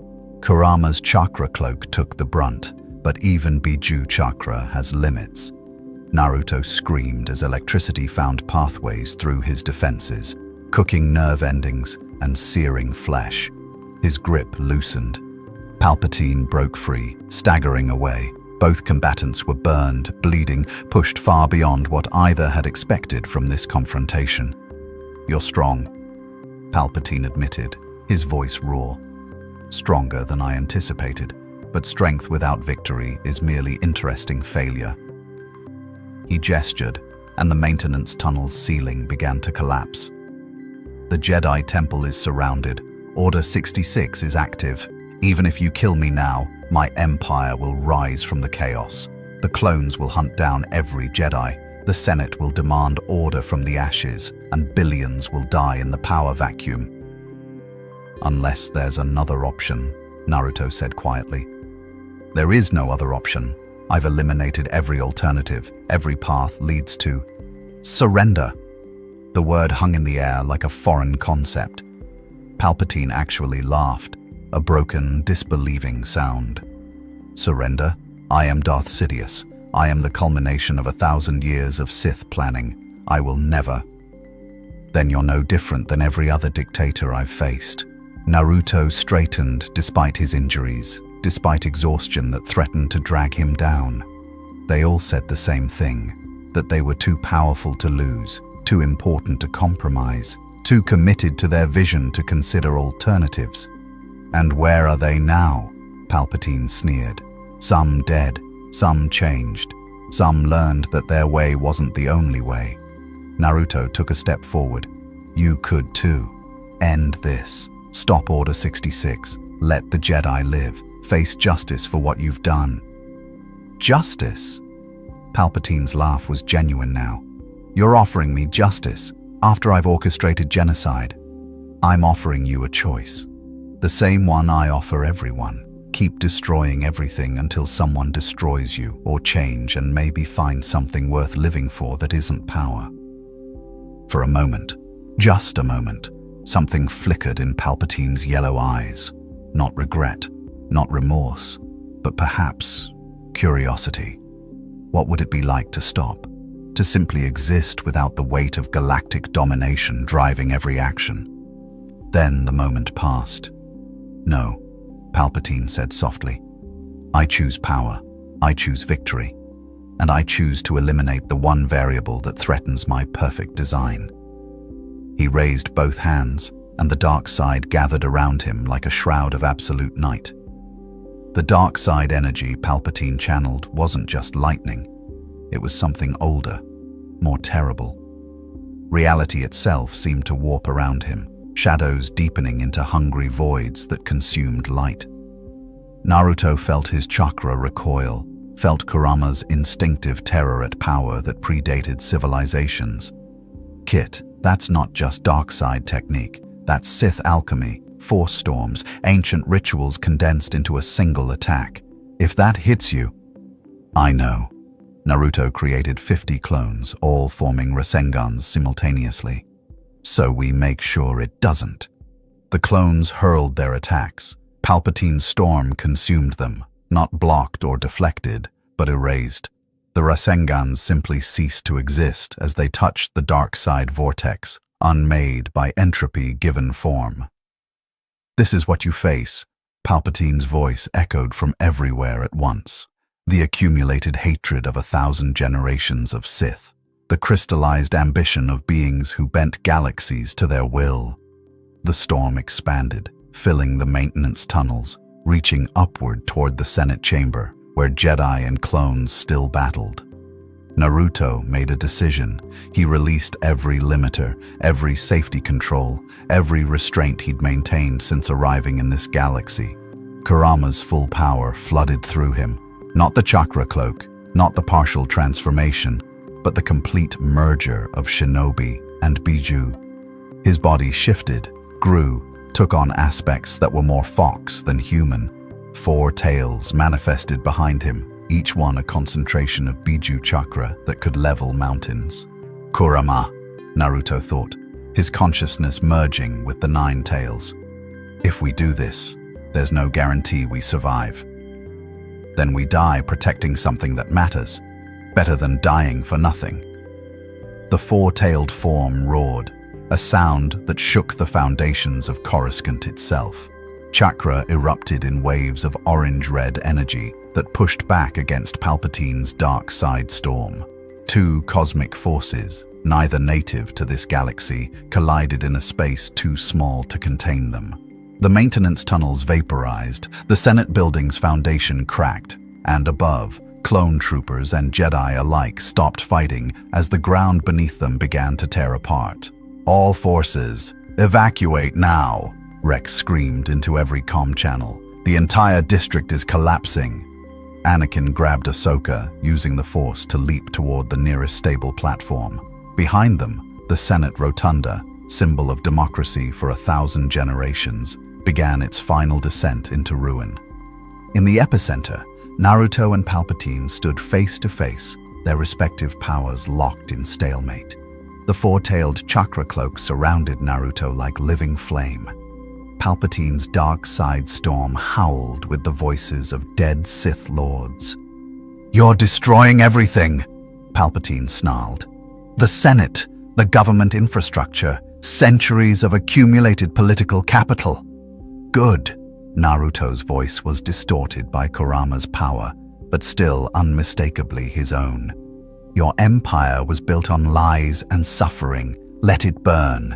Kurama's chakra cloak took the brunt, but even Biju chakra has limits. Naruto screamed as electricity found pathways through his defenses, cooking nerve endings and searing flesh. His grip loosened. Palpatine broke free, staggering away. Both combatants were burned, bleeding, pushed far beyond what either had expected from this confrontation. "You're strong," Palpatine admitted, his voice raw. "Stronger than I anticipated, but strength without victory is merely interesting failure." He gestured, and the maintenance tunnel's ceiling began to collapse. "The Jedi Temple is surrounded. Order 66 is active. Even if you kill me now, my empire will rise from the chaos. The clones will hunt down every Jedi. The Senate will demand order from the ashes, and billions will die in the power vacuum." "Unless there's another option," Naruto said quietly. "There is no other option. I've eliminated every alternative. Every path leads to surrender." The word hung in the air like a foreign concept. Palpatine actually laughed, a broken, disbelieving sound. "Surrender? I am Darth Sidious. I am the culmination of 1,000 years of Sith planning. I will never." "Then you're no different than every other dictator I've faced." Naruto straightened despite his injuries, despite exhaustion that threatened to drag him down. They all said the same thing, that they were too powerful to lose, too important to compromise, too committed to their vision to consider alternatives. "And where are they now?" Palpatine sneered. "Some dead, some changed, some learned that their way wasn't the only way." Naruto took a step forward. "You could too. End this. Stop Order 66. Let the Jedi live. Face justice for what you've done." "Justice?" Palpatine's laugh was genuine now. "You're offering me justice after I've orchestrated genocide? I'm offering you a choice. The same one I offer everyone. Keep destroying everything until someone destroys you, or change and maybe find something worth living for that isn't power." For a moment, just a moment, something flickered in Palpatine's yellow eyes. Not regret, not remorse, but perhaps curiosity. What would it be like to stop? To simply exist without the weight of galactic domination driving every action? Then the moment passed. "No," Palpatine said softly. "I choose power, I choose victory, and I choose to eliminate the one variable that threatens my perfect design." He raised both hands, and the dark side gathered around him like a shroud of absolute night. The dark side energy Palpatine channeled wasn't just lightning. It was something older, more terrible. Reality itself seemed to warp around him, shadows deepening into hungry voids that consumed light. Naruto felt his chakra recoil, felt Kurama's instinctive terror at power that predated civilizations. Kit, that's not just dark side technique, that's Sith alchemy, force storms, ancient rituals condensed into a single attack. If that hits you... I know. Naruto created 50 clones, all forming Rasengans simultaneously. So we make sure it doesn't. The clones hurled their attacks. Palpatine's storm consumed them, not blocked or deflected, but erased. The Rasengans simply ceased to exist as they touched the dark side vortex, unmade by entropy given form. This is what you face. Palpatine's voice echoed from everywhere at once. The accumulated hatred of 1,000 generations of Sith. The crystallized ambition of beings who bent galaxies to their will. The storm expanded, filling the maintenance tunnels, reaching upward toward the Senate chamber, where Jedi and clones still battled. Naruto made a decision. He released every limiter, every safety control, every restraint he'd maintained since arriving in this galaxy. Kurama's full power flooded through him. Not the chakra cloak, not the partial transformation, but the complete merger of shinobi and Biju. His body shifted, grew, took on aspects that were more fox than human. 4 tails manifested behind him, each one a concentration of Biju chakra that could level mountains. Kurama, Naruto thought, his consciousness merging with the 9 tails. If we do this, there's no guarantee we survive. Then we die protecting something that matters, better than dying for nothing. The 4-tailed form roared, a sound that shook the foundations of Coruscant itself. Chakra erupted in waves of orange-red energy that pushed back against Palpatine's dark side storm. 2 cosmic forces, neither native to this galaxy, collided in a space too small to contain them. The maintenance tunnels vaporized, the Senate building's foundation cracked, and above, clone troopers and Jedi alike stopped fighting as the ground beneath them began to tear apart. All forces, evacuate now, Rex screamed into every comm channel. The entire district is collapsing. Anakin grabbed Ahsoka, using the Force to leap toward the nearest stable platform. Behind them, the Senate Rotunda, symbol of democracy for 1,000 generations, began its final descent into ruin. In the epicenter, Naruto and Palpatine stood face to face, their respective powers locked in stalemate. The 4-tailed chakra cloak surrounded Naruto like living flame. Palpatine's dark side storm howled with the voices of dead Sith lords. "You're destroying everything," Palpatine snarled. "The Senate, the government infrastructure, centuries of accumulated political capital." "Good." Naruto's voice was distorted by Kurama's power, but still unmistakably his own. "Your empire was built on lies and suffering. Let it burn."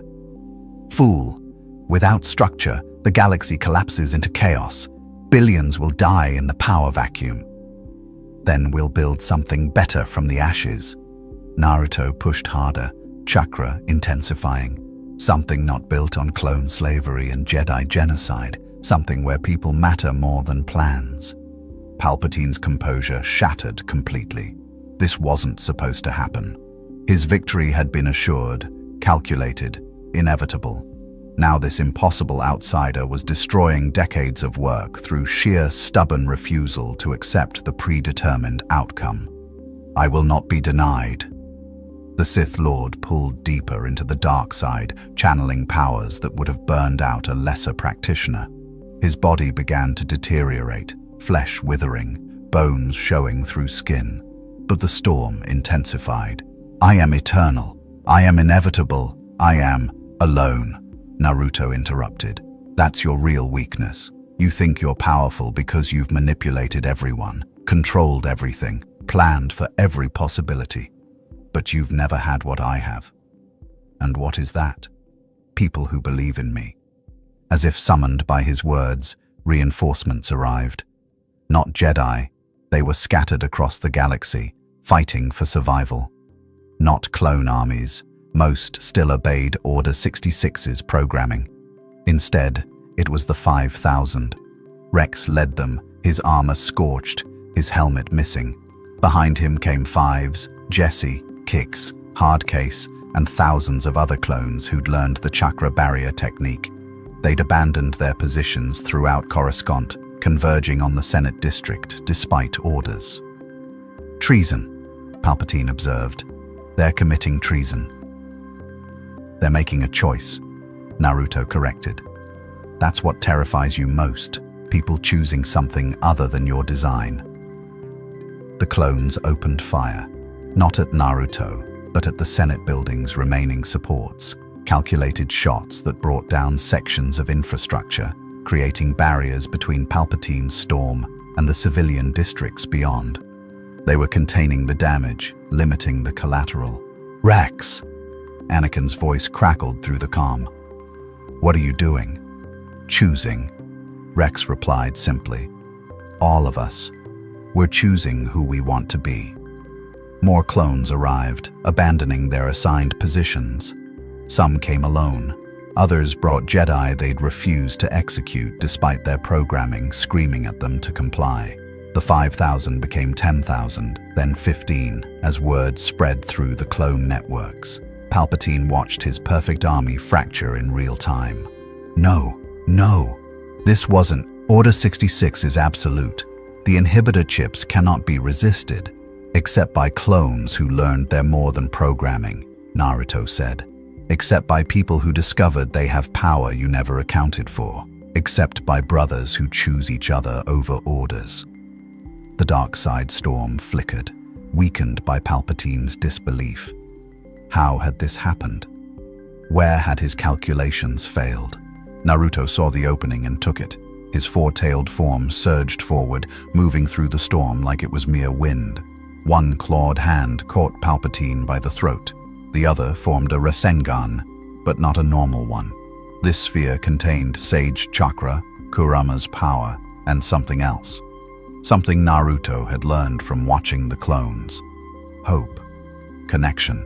"Fool. Without structure, the galaxy collapses into chaos. Billions will die in the power vacuum. Then we'll build something better from the ashes." Naruto pushed harder, chakra intensifying. Something not built on clone slavery and Jedi genocide, something where people matter more than plans. Palpatine's composure shattered completely. This wasn't supposed to happen. His victory had been assured, calculated, inevitable. Now this impossible outsider was destroying decades of work through sheer stubborn refusal to accept the predetermined outcome. "I will not be denied." The Sith Lord pulled deeper into the dark side, channeling powers that would have burned out a lesser practitioner. His body began to deteriorate, flesh withering, bones showing through skin. But the storm intensified. "I am eternal. I am inevitable. I am alone." Naruto interrupted. "That's your real weakness. You think you're powerful because you've manipulated everyone, controlled everything, planned for every possibility. But you've never had what I have." "And what is that?" "People who believe in me." As if summoned by his words, reinforcements arrived. Not Jedi, they were scattered across the galaxy, fighting for survival. Not clone armies, most still obeyed Order 66's programming. Instead, it was the 5,000. Rex led them, his armor scorched, his helmet missing. Behind him came Fives, Jesse, Kix, Hardcase, and thousands of other clones who'd learned the chakra barrier technique. They'd abandoned their positions throughout Coruscant, converging on the Senate district despite orders. "Treason," Palpatine observed. "They're committing treason." "They're making a choice," Naruto corrected. "That's what terrifies you most, people choosing something other than your design." The clones opened fire, not at Naruto, but at the Senate building's remaining supports, calculated shots that brought down sections of infrastructure, creating barriers between Palpatine's storm and the civilian districts beyond. They were containing the damage, limiting the collateral. "Rex!" Anakin's voice crackled through the calm. "What are you doing?" "Choosing," Rex replied simply. "All of us. We're choosing who we want to be." More clones arrived, abandoning their assigned positions. Some came alone. Others brought Jedi they'd refused to execute despite their programming screaming at them to comply. The 5,000 became 10,000, then 15, as word spread through the clone networks. Palpatine watched his perfect army fracture in real time. No. This wasn't. Order 66 is absolute. The inhibitor chips cannot be resisted, except by clones who learned they're more than programming, Naruto said. Except by people who discovered they have power you never accounted for. Except by brothers who choose each other over orders. The dark side storm flickered, weakened by Palpatine's disbelief. How had this happened? Where had his calculations failed? Naruto saw the opening and took it. His four-tailed form surged forward, moving through the storm like it was mere wind. One clawed hand caught Palpatine by the throat. The other formed a Rasengan, but not a normal one. This sphere contained Sage Chakra, Kurama's power, and something else. Something Naruto had learned from watching the clones. Hope. Connection.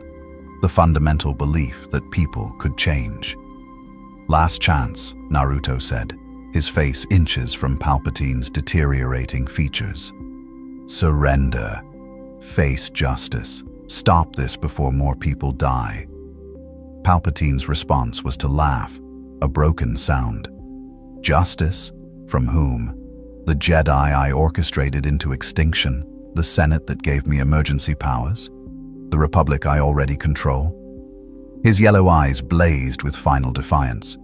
The fundamental belief that people could change. "Last chance," Naruto said, his face inches from Palpatine's deteriorating features. "Surrender. Face justice. Stop this before more people die." Palpatine's response was to laugh, a broken sound. "Justice? From whom? The Jedi I orchestrated into extinction? The Senate that gave me emergency powers? The Republic I already control?" His yellow eyes blazed with final defiance.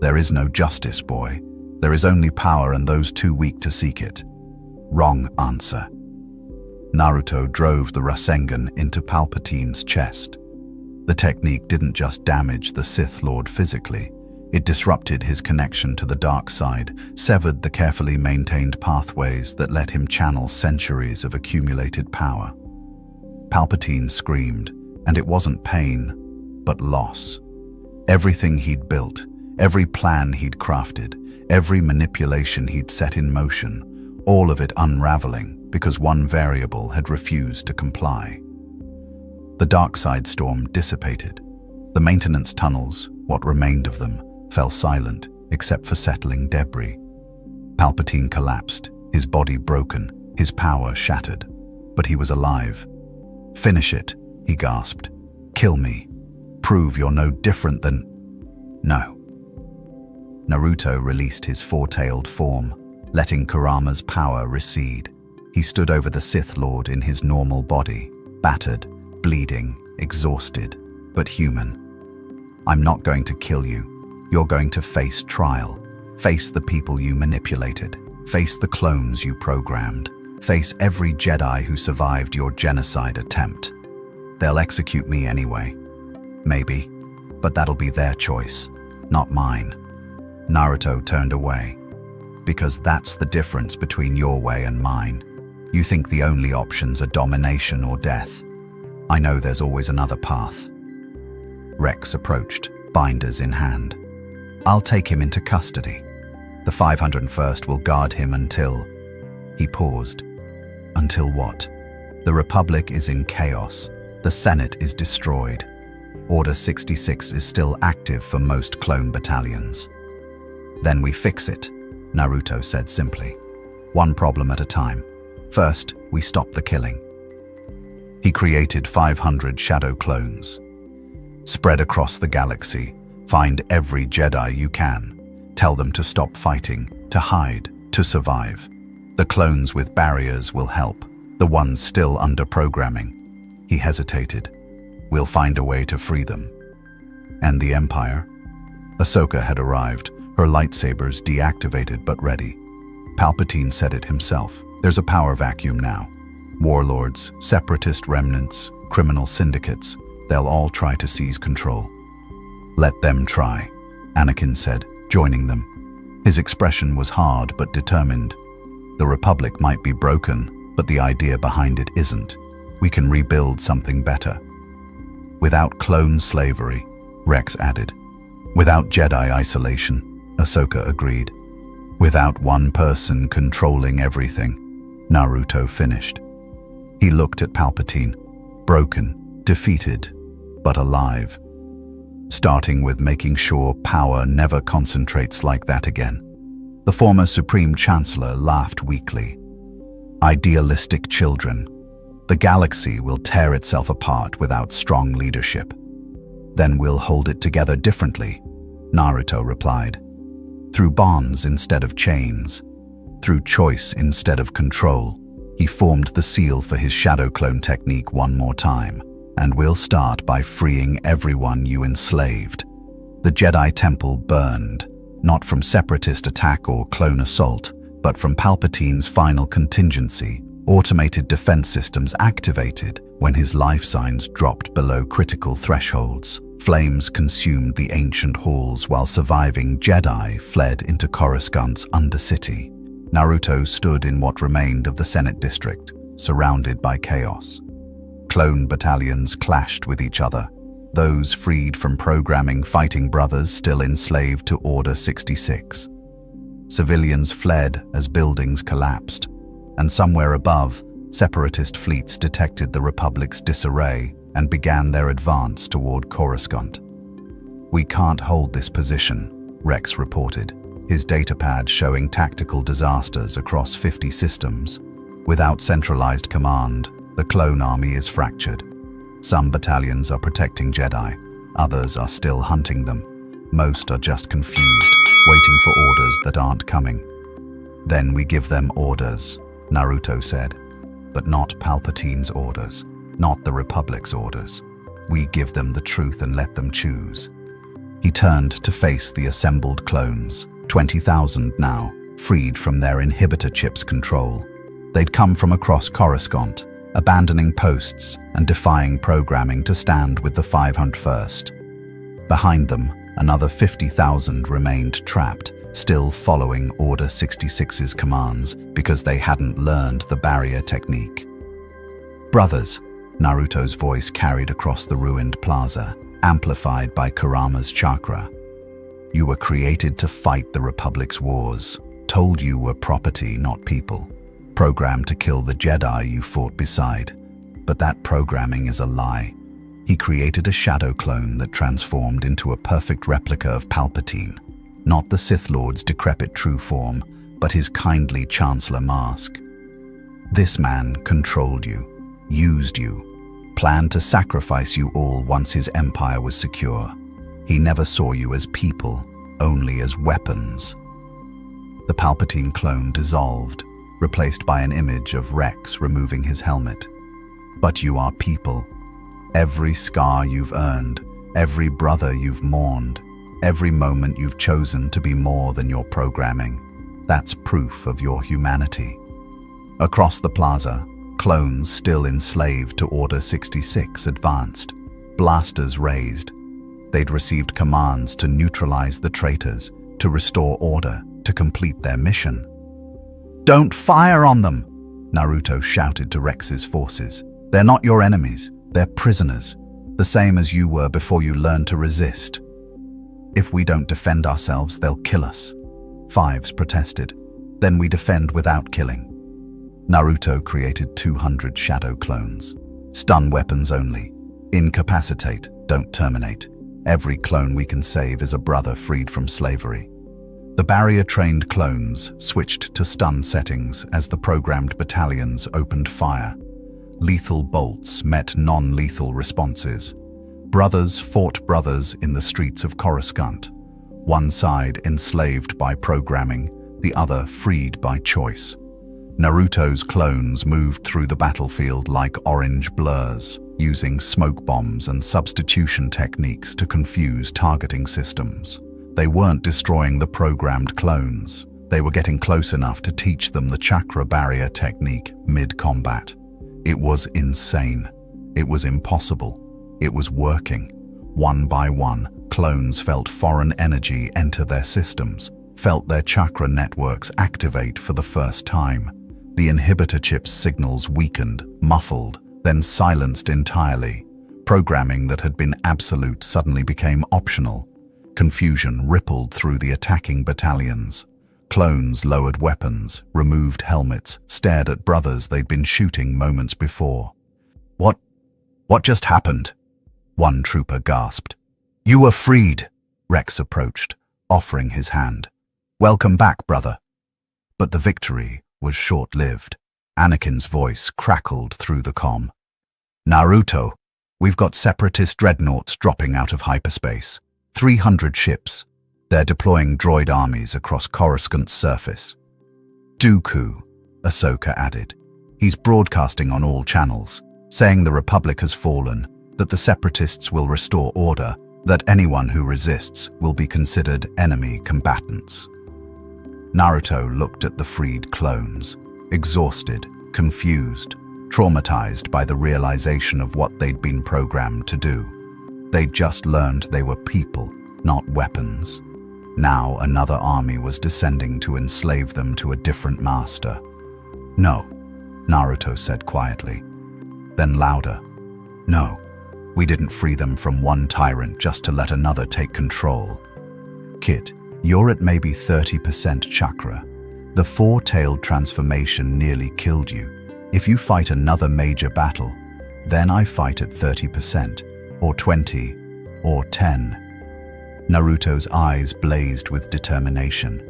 "There is no justice, boy. There is only power and those too weak to seek it." "Wrong answer." Naruto drove the Rasengan into Palpatine's chest. The technique didn't just damage the Sith Lord physically, it disrupted his connection to the dark side, severed the carefully maintained pathways that let him channel centuries of accumulated power. Palpatine screamed, and it wasn't pain, but loss. Everything he'd built, every plan he'd crafted, every manipulation he'd set in motion, all of it unraveling because one variable had refused to comply. The dark side storm dissipated. The maintenance tunnels, what remained of them, fell silent except for settling debris. Palpatine collapsed, his body broken, his power shattered. But he was alive. "Finish it," he gasped. "Kill me. Prove you're no different than—" No. Naruto released his four-tailed form, letting Kurama's power recede. He stood over the Sith Lord in his normal body, battered, bleeding, exhausted, but human. "I'm not going to kill you. You're going to face trial. Face the people you manipulated. Face the clones you programmed. Face every Jedi who survived your genocide attempt. They'll execute me anyway. Maybe, but that'll be their choice, not mine." Naruto turned away. "Because that's the difference between your way and mine. You think the only options are domination or death. I know there's always another path." Rex approached, binders in hand. "I'll take him into custody. The 501st will guard him until—" He paused. "Until what?" "The Republic is in chaos. The Senate is destroyed. Order 66 is still active for most clone battalions." "Then we fix it," Naruto said simply. "One problem at a time. First, we stop the killing. He created 500 shadow clones. Spread across the galaxy, find every Jedi you can. Tell them to stop fighting, to hide, to survive. The clones with barriers will help, the ones still under programming. He hesitated. We'll find a way to free them. And the Empire? Ahsoka had arrived, her lightsabers deactivated but ready. Palpatine said it himself. There's a power vacuum now. Warlords, separatist remnants, criminal syndicates, they'll all try to seize control. Let them try, Anakin said, joining them. His expression was hard but determined. The Republic might be broken, but the idea behind it isn't. We can rebuild something better. Without clone slavery, Rex added. Without Jedi isolation, Ahsoka agreed. Without one person controlling everything, Naruto finished. He looked at Palpatine, broken, defeated, but alive. Starting with making sure power never concentrates like that again. The former Supreme Chancellor laughed weakly. Idealistic children. The galaxy will tear itself apart without strong leadership. Then we'll hold it together differently, Naruto replied. Through bonds instead of chains. Through choice instead of control. He formed the seal for his shadow clone technique one more time. And we'll start by freeing everyone you enslaved. The Jedi Temple burned, not from separatist attack or clone assault, but from Palpatine's final contingency. Automated defense systems activated when his life signs dropped below critical thresholds. Flames consumed the ancient halls while surviving Jedi fled into Coruscant's undercity. Naruto stood in what remained of the Senate district, surrounded by chaos. Clone battalions clashed with each other, those freed from programming fighting brothers still enslaved to Order 66. Civilians fled as buildings collapsed, and somewhere above, separatist fleets detected the Republic's disarray and began their advance toward Coruscant. We can't hold this position, Rex reported, his datapad showing tactical disasters across 50 systems. Without centralized command, the clone army is fractured. Some battalions are protecting Jedi, others are still hunting them. Most are just confused, waiting for orders that aren't coming. Then we give them orders, Naruto said, but not Palpatine's orders, not the Republic's orders. We give them the truth and let them choose. He turned to face the assembled clones, 20,000 now, freed from their inhibitor chip's control. They'd come from across Coruscant, abandoning posts and defying programming to stand with the 501st. Behind them, another 50,000 remained trapped, still following Order 66's commands because they hadn't learned the barrier technique. Brothers, Naruto's voice carried across the ruined plaza, amplified by Kurama's chakra. You were created to fight the Republic's wars, told you were property, not people. Programmed to kill the Jedi you fought beside. But that programming is a lie. He created a shadow clone that transformed into a perfect replica of Palpatine. Not the Sith Lord's decrepit true form, but his kindly Chancellor mask. This man controlled you, used you, planned to sacrifice you all once his empire was secure. He never saw you as people, only as weapons. The Palpatine clone dissolved, replaced by an image of Rex removing his helmet. But you are people. Every scar you've earned, every brother you've mourned, every moment you've chosen to be more than your programming. That's proof of your humanity. Across the plaza, clones still enslaved to Order 66 advanced, blasters raised. They'd received commands to neutralize the traitors, to restore order, to complete their mission. Don't fire on them, Naruto shouted to Rex's forces. They're not your enemies, they're prisoners, the same as you were before you learned to resist. If we don't defend ourselves, they'll kill us. Fives protested. Then we defend without killing. Naruto created 200 shadow clones. Stun weapons only. Incapacitate, don't terminate. Every clone we can save is a brother freed from slavery. The barrier-trained clones switched to stun settings as the programmed battalions opened fire. Lethal bolts met non-lethal responses. Brothers fought brothers in the streets of Coruscant, one side enslaved by programming, the other freed by choice. Naruto's clones moved through the battlefield like orange blurs, using smoke bombs and substitution techniques to confuse targeting systems. They weren't destroying the programmed clones. They were getting close enough to teach them the chakra barrier technique mid-combat. It was insane. It was impossible. It was working. One by one, clones felt foreign energy enter their systems, felt their chakra networks activate for the first time. The inhibitor chip's signals weakened, muffled, then silenced entirely. Programming that had been absolute suddenly became optional. Confusion rippled through the attacking battalions. Clones lowered weapons, removed helmets, stared at brothers they'd been shooting moments before. What just happened?" one trooper gasped. "You were freed," Rex approached, offering his hand. "Welcome back, brother." But the victory was short-lived. Anakin's voice crackled through the comm. "Naruto, we've got separatist dreadnoughts dropping out of hyperspace. 300 ships. They're deploying droid armies across Coruscant's surface." "Dooku," Ahsoka added. "He's broadcasting on all channels, saying the Republic has fallen, that the separatists will restore order, that anyone who resists will be considered enemy combatants." Naruto looked at the freed clones, exhausted, confused, traumatized by the realization of what they'd been programmed to do. They'd just learned they were people, not weapons. Now another army was descending to enslave them to a different master. "No," Naruto said quietly. Then louder, "No, we didn't free them from one tyrant just to let another take control. Kid, you're at maybe 30% chakra. The four-tailed transformation nearly killed you. If you fight another major battle, then I fight at 30%, or 20, or 10. Naruto's eyes blazed with determination.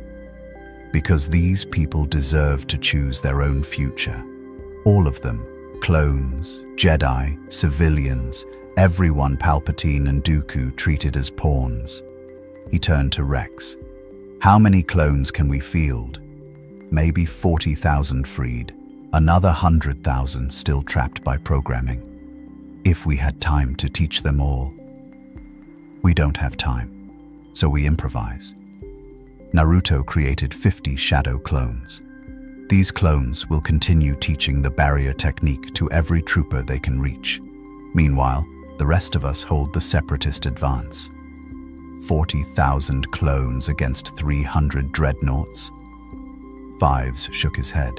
Because these people deserve to choose their own future. All of them, clones, Jedi, civilians, everyone Palpatine and Dooku treated as pawns. He turned to Rex. "How many clones can we field?" "Maybe 40,000 freed, another 100,000 still trapped by programming. If we had time to teach them all." "We don't have time, so we improvise." Naruto created 50 shadow clones. These clones will continue teaching the barrier technique to every trooper they can reach. Meanwhile, the rest of us hold the separatist advance. 40,000 clones against 300 dreadnoughts? Fives shook his head.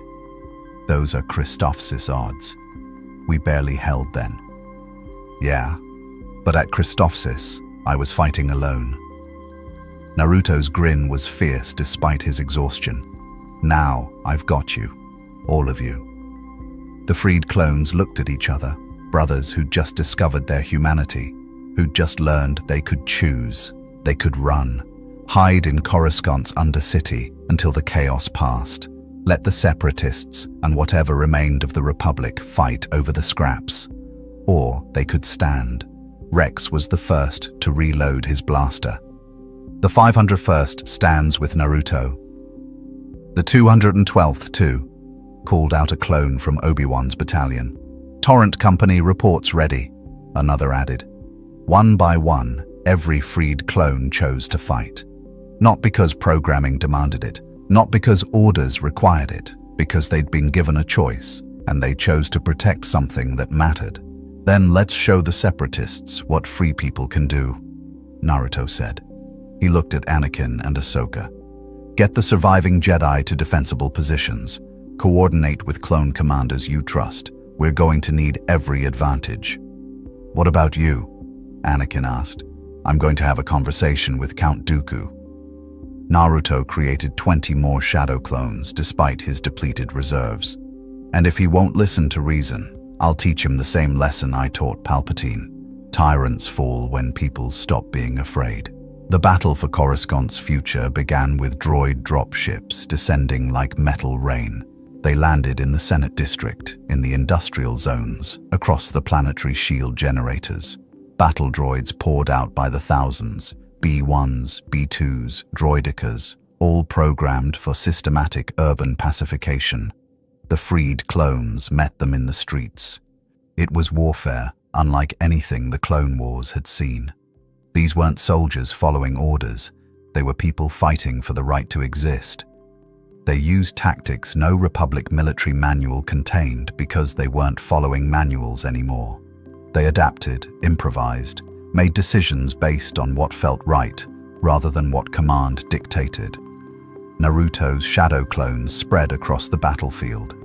"Those are Christophsis odds. We barely held then." "Yeah, but at Christophsis, I was fighting alone." Naruto's grin was fierce despite his exhaustion. "Now I've got you, all of you." The freed clones looked at each other, brothers who'd just discovered their humanity, who'd just learned they could choose, they could run, hide in Coruscant's undercity until the chaos passed, let the separatists and whatever remained of the Republic fight over the scraps. Or they could stand. Rex was the first to reload his blaster. "The 501st stands with Naruto." "The 212th too," called out a clone from Obi-Wan's battalion. "Torrent Company reports ready," another added. One by one, every freed clone chose to fight. Not because programming demanded it, not because orders required it, because they'd been given a choice, and they chose to protect something that mattered. "Then let's show the separatists what free people can do," Naruto said. He looked at Anakin and Ahsoka. "Get the surviving Jedi to defensible positions. Coordinate with clone commanders you trust. We're going to need every advantage." "What about you?" Anakin asked. "I'm going to have a conversation with Count Dooku." Naruto created 20 more shadow clones despite his depleted reserves. "And if he won't listen to reason, I'll teach him the same lesson I taught Palpatine. Tyrants fall when people stop being afraid." The battle for Coruscant's future began with droid dropships descending like metal rain. They landed in the Senate District, in the industrial zones, across the planetary shield generators. Battle droids poured out by the thousands, B-1s, B-2s, droidicas, all programmed for systematic urban pacification. The freed clones met them in the streets. It was warfare, unlike anything the Clone Wars had seen. These weren't soldiers following orders. They were people fighting for the right to exist. They used tactics no Republic military manual contained because they weren't following manuals anymore. They adapted, improvised, made decisions based on what felt right, rather than what command dictated. Naruto's shadow clones spread across the battlefield,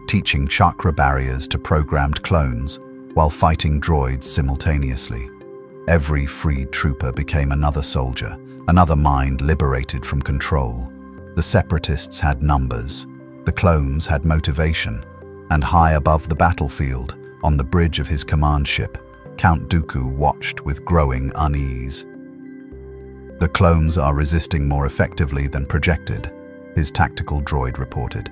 teaching chakra barriers to programmed clones while fighting droids simultaneously. Every freed trooper became another soldier, another mind liberated from control. The separatists had numbers, the clones had motivation, and high above the battlefield, on the bridge of his command ship, Count Dooku watched with growing unease. The clones are resisting more effectively than projected, his tactical droid reported.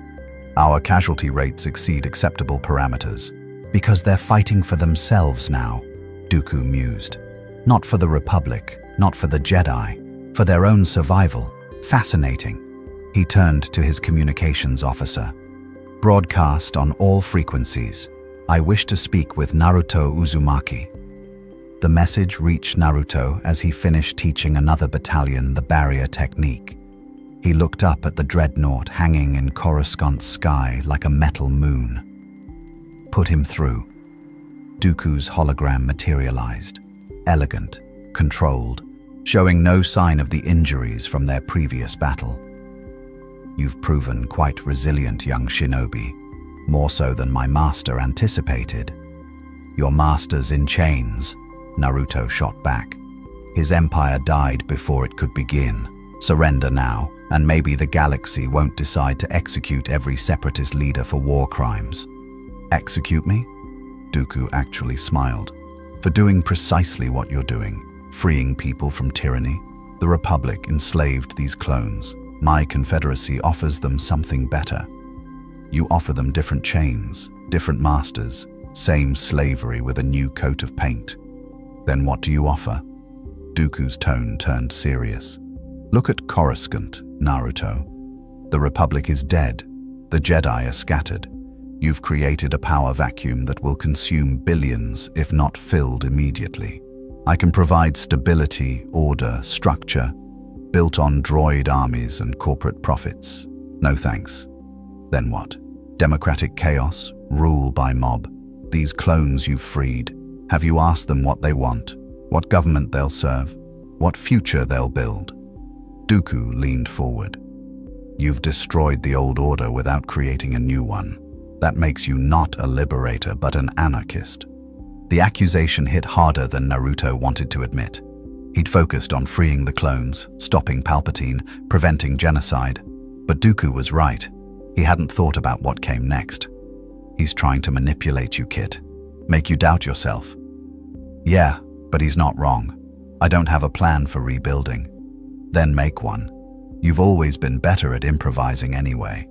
Our casualty rates exceed acceptable parameters. Because they're fighting for themselves now, Dooku mused. Not for the Republic, not for the Jedi, for their own survival. Fascinating. He turned to his communications officer. Broadcast on all frequencies. I wish to speak with Naruto Uzumaki. The message reached Naruto as he finished teaching another battalion the barrier technique. He looked up at the dreadnought hanging in Coruscant's sky like a metal moon. Put him through. Dooku's hologram materialized, elegant, controlled, showing no sign of the injuries from their previous battle. You've proven quite resilient, young shinobi, more so than my master anticipated. Your master's in chains, Naruto shot back. His empire died before it could begin. Surrender now, and maybe the galaxy won't decide to execute every separatist leader for war crimes. Execute me? Dooku actually smiled. For doing precisely what you're doing, freeing people from tyranny. The Republic enslaved these clones. My Confederacy offers them something better. You offer them different chains, different masters, same slavery with a new coat of paint. Then what do you offer? Dooku's tone turned serious. Look at Coruscant, Naruto. The Republic is dead. The Jedi are scattered. You've created a power vacuum that will consume billions, if not filled immediately. I can provide stability, order, structure, built on droid armies and corporate profits. No thanks. Then what? Democratic chaos, rule by mob. These clones you've freed, have you asked them what they want? What government they'll serve? What future they'll build? Dooku leaned forward. You've destroyed the old order without creating a new one. That makes you not a liberator, but an anarchist. The accusation hit harder than Naruto wanted to admit. He'd focused on freeing the clones, stopping Palpatine, preventing genocide. But Dooku was right. He hadn't thought about what came next. He's trying to manipulate you, kid. Make you doubt yourself. Yeah, but he's not wrong. I don't have a plan for rebuilding. Then make one. You've always been better at improvising anyway.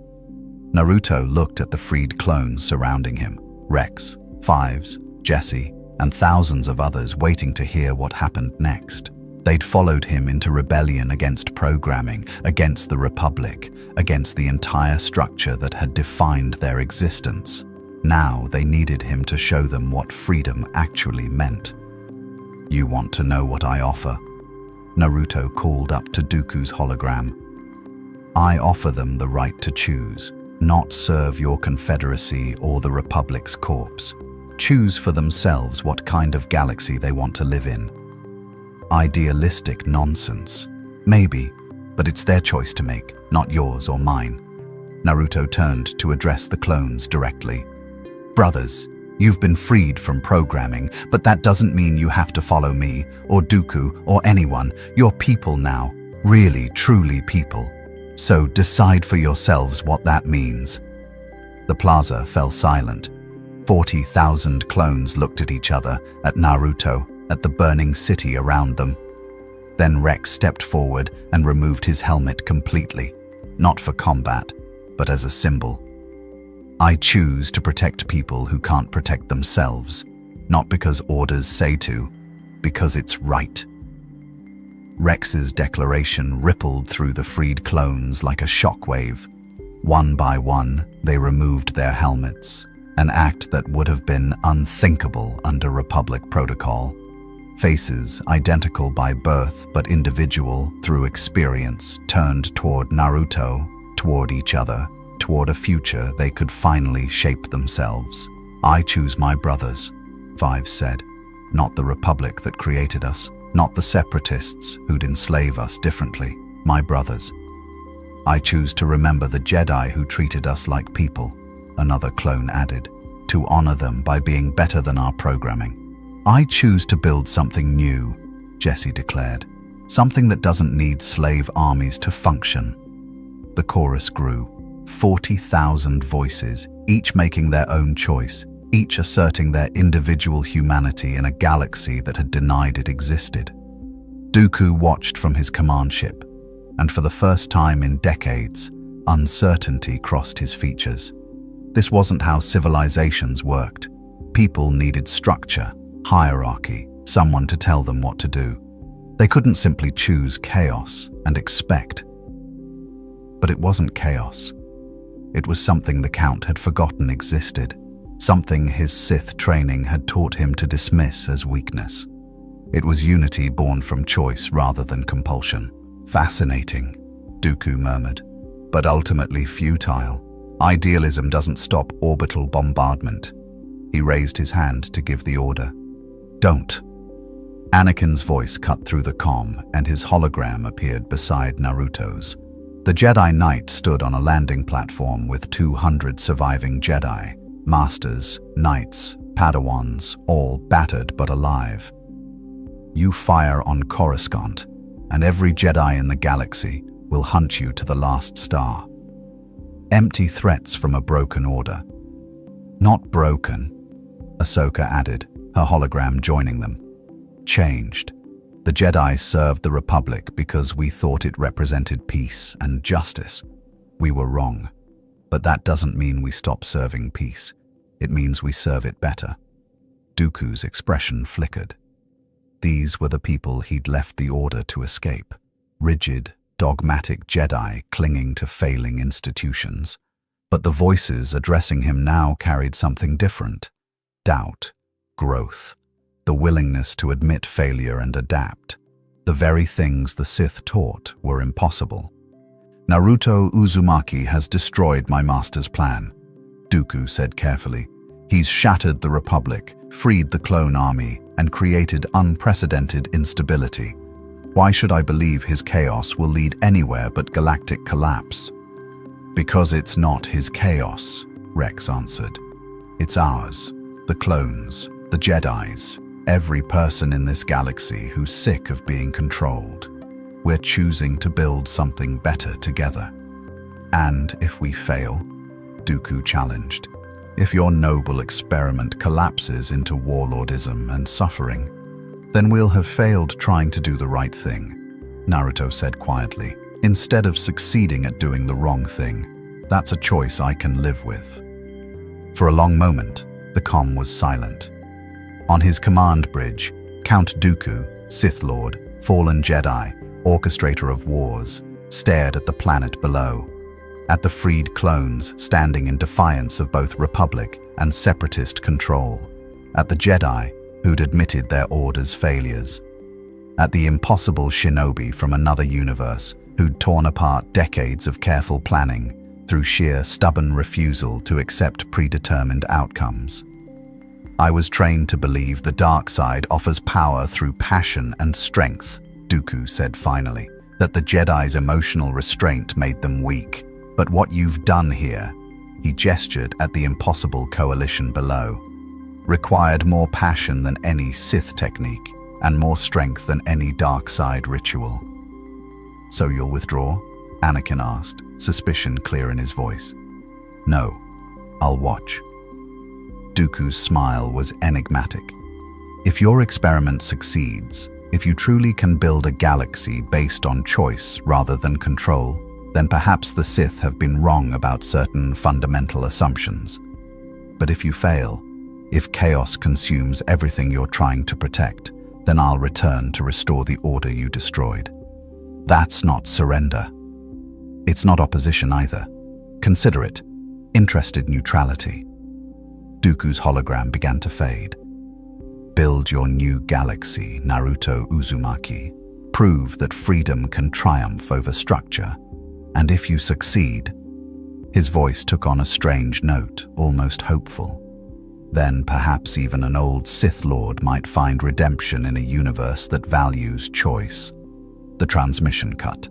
Naruto looked at the freed clones surrounding him. Rex, Fives, Jesse, and thousands of others waiting to hear what happened next. They'd followed him into rebellion against programming, against the Republic, against the entire structure that had defined their existence. Now they needed him to show them what freedom actually meant. You want to know what I offer? Naruto called up to Dooku's hologram. I offer them the right to choose, not serve your Confederacy or the Republic's corpse. Choose for themselves what kind of galaxy they want to live in. Idealistic nonsense. Maybe, but it's their choice to make, not yours or mine. Naruto turned to address the clones directly. Brothers, you've been freed from programming, but that doesn't mean you have to follow me, or Dooku, or anyone. You're people now. Really, truly people. So decide for yourselves what that means. The plaza fell silent. 40,000 clones looked at each other, at Naruto, at the burning city around them. Then Rex stepped forward and removed his helmet completely, not for combat, but as a symbol. I choose to protect people who can't protect themselves, not because orders say to, because it's right. Rex's declaration rippled through the freed clones like a shockwave. One by one, they removed their helmets, an act that would have been unthinkable under Republic protocol. Faces identical by birth but individual through experience turned toward Naruto, toward each other, toward a future they could finally shape themselves. I choose my brothers, Five said, not the Republic that created us, not the separatists who'd enslave us differently, my brothers. I choose to remember the Jedi who treated us like people, another clone added, to honor them by being better than our programming. I choose to build something new, Jesse declared, something that doesn't need slave armies to function. The chorus grew, 40,000 voices, each making their own choice, each asserting their individual humanity in a galaxy that had denied it existed. Dooku watched from his command ship, and for the first time in decades, uncertainty crossed his features. This wasn't how civilizations worked. People needed structure, hierarchy, someone to tell them what to do. They couldn't simply choose chaos and expect. But it wasn't chaos. It was something the Count had forgotten existed, something his Sith training had taught him to dismiss as weakness. It was unity born from choice rather than compulsion. Fascinating, Dooku murmured, but ultimately futile. Idealism doesn't stop orbital bombardment. He raised his hand to give the order. Don't. Anakin's voice cut through the comm, and his hologram appeared beside Naruto's. The Jedi Knight stood on a landing platform with 200 surviving Jedi, Masters, Knights, Padawans, all battered but alive. You fire on Coruscant, and every Jedi in the galaxy will hunt you to the last star. Empty threats from a broken order. Not broken, Ahsoka added, her hologram joining them. Changed. The Jedi served the Republic because we thought it represented peace and justice. We were wrong. But that doesn't mean we stop serving peace. It means we serve it better. Dooku's expression flickered. These were the people he'd left the Order to escape. Rigid, dogmatic Jedi clinging to failing institutions. But the voices addressing him now carried something different. Doubt, growth, the willingness to admit failure and adapt. The very things the Sith taught were impossible. Naruto Uzumaki has destroyed my master's plan, Dooku said carefully. He's shattered the Republic, freed the clone army, and created unprecedented instability. Why should I believe his chaos will lead anywhere but galactic collapse? Because it's not his chaos, Rex answered. It's ours, the clones, the Jedis, every person in this galaxy who's sick of being controlled. We're choosing to build something better together. And if we fail, Dooku challenged, if your noble experiment collapses into warlordism and suffering, then we'll have failed trying to do the right thing, Naruto said quietly, instead of succeeding at doing the wrong thing. That's a choice I can live with. For a long moment, the comm was silent. On his command bridge, Count Dooku, Sith Lord, fallen Jedi, orchestrator of wars, stared at the planet below, at the freed clones standing in defiance of both Republic and Separatist control, at the Jedi who'd admitted their Order's failures, at the impossible shinobi from another universe who'd torn apart decades of careful planning through sheer stubborn refusal to accept predetermined outcomes. I was trained to believe the dark side offers power through passion and strength, Dooku said finally, that the Jedi's emotional restraint made them weak. But what you've done here, he gestured at the impossible coalition below, required more passion than any Sith technique and more strength than any dark side ritual. So you'll withdraw? Anakin asked, suspicion clear in his voice. No, I'll watch. Dooku's smile was enigmatic. If your experiment succeeds, If you truly can build a galaxy based on choice rather than control, then perhaps the Sith have been wrong about certain fundamental assumptions. But if you fail, if chaos consumes everything you're trying to protect, then I'll return to restore the order you destroyed. That's not surrender. It's not opposition either. Consider it interested neutrality. Dooku's hologram began to fade. Build your new galaxy, Naruto Uzumaki. Prove that freedom can triumph over structure. And if you succeed, his voice took on a strange note, almost hopeful. Then perhaps even an old Sith Lord might find redemption in a universe that values choice. The transmission cut.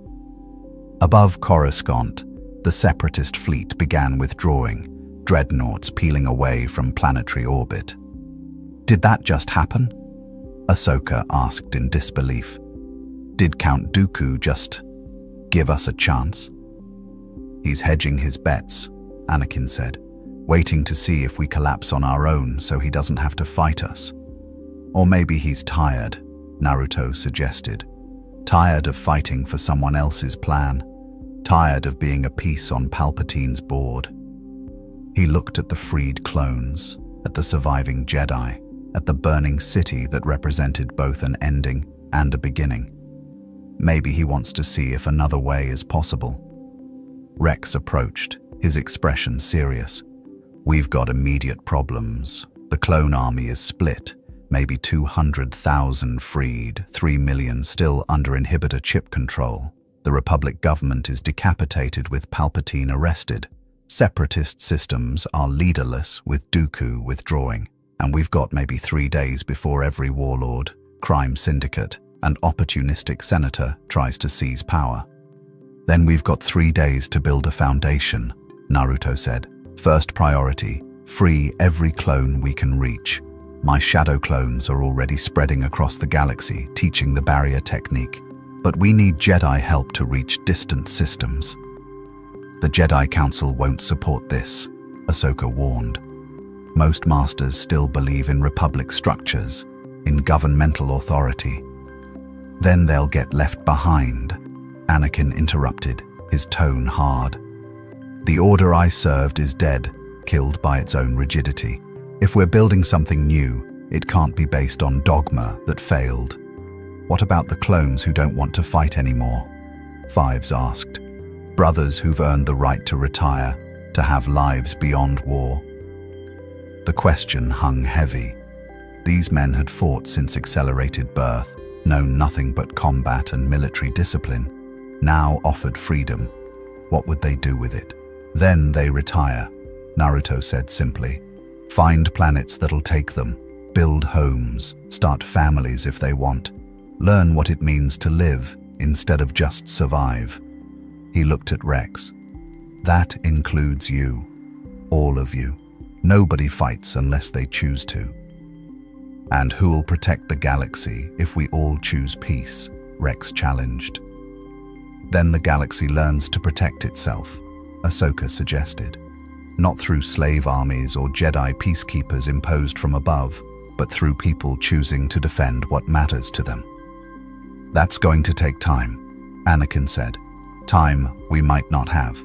Above Coruscant, the Separatist fleet began withdrawing, dreadnoughts peeling away from planetary orbit. Did that just happen? Ahsoka asked in disbelief. Did Count Dooku just give us a chance? He's hedging his bets, Anakin said, waiting to see if we collapse on our own so he doesn't have to fight us. Or maybe he's tired, Naruto suggested. Tired of fighting for someone else's plan. Tired of being a piece on Palpatine's board. He looked at the freed clones, at the surviving Jedi, at the burning city that represented both an ending and a beginning. Maybe he wants to see if another way is possible. Rex approached, his expression serious. We've got immediate problems. The clone army is split. Maybe 200,000 freed, 3 million still under inhibitor chip control. The Republic government is decapitated with Palpatine arrested. Separatist systems are leaderless with Dooku withdrawing. And we've got maybe 3 days before every warlord, crime syndicate, and opportunistic senator tries to seize power. Then we've got 3 days to build a foundation, Naruto said. First priority, free every clone we can reach. My shadow clones are already spreading across the galaxy, teaching the barrier technique. But we need Jedi help to reach distant systems. The Jedi Council won't support this, Ahsoka warned. Most masters still believe in Republic structures, in governmental authority. Then they'll get left behind, Anakin interrupted, his tone hard. The order I served is dead, killed by its own rigidity. If we're building something new, it can't be based on dogma that failed. What about the clones who don't want to fight anymore? Fives asked. Brothers who've earned the right to retire, to have lives beyond war. The question hung heavy. These men had fought since accelerated birth, known nothing but combat and military discipline, now offered freedom. What would they do with it? Then they retire, Naruto said simply. Find planets that'll take them, build homes, start families if they want. Learn what it means to live instead of just survive. He looked at Rex. That includes you. All of you. Nobody fights unless they choose to. And who'll protect the galaxy if we all choose peace? Rex challenged. Then the galaxy learns to protect itself, Ahsoka suggested. Not through slave armies or Jedi peacekeepers imposed from above, but through people choosing to defend what matters to them. That's going to take time, Anakin said. Time we might not have.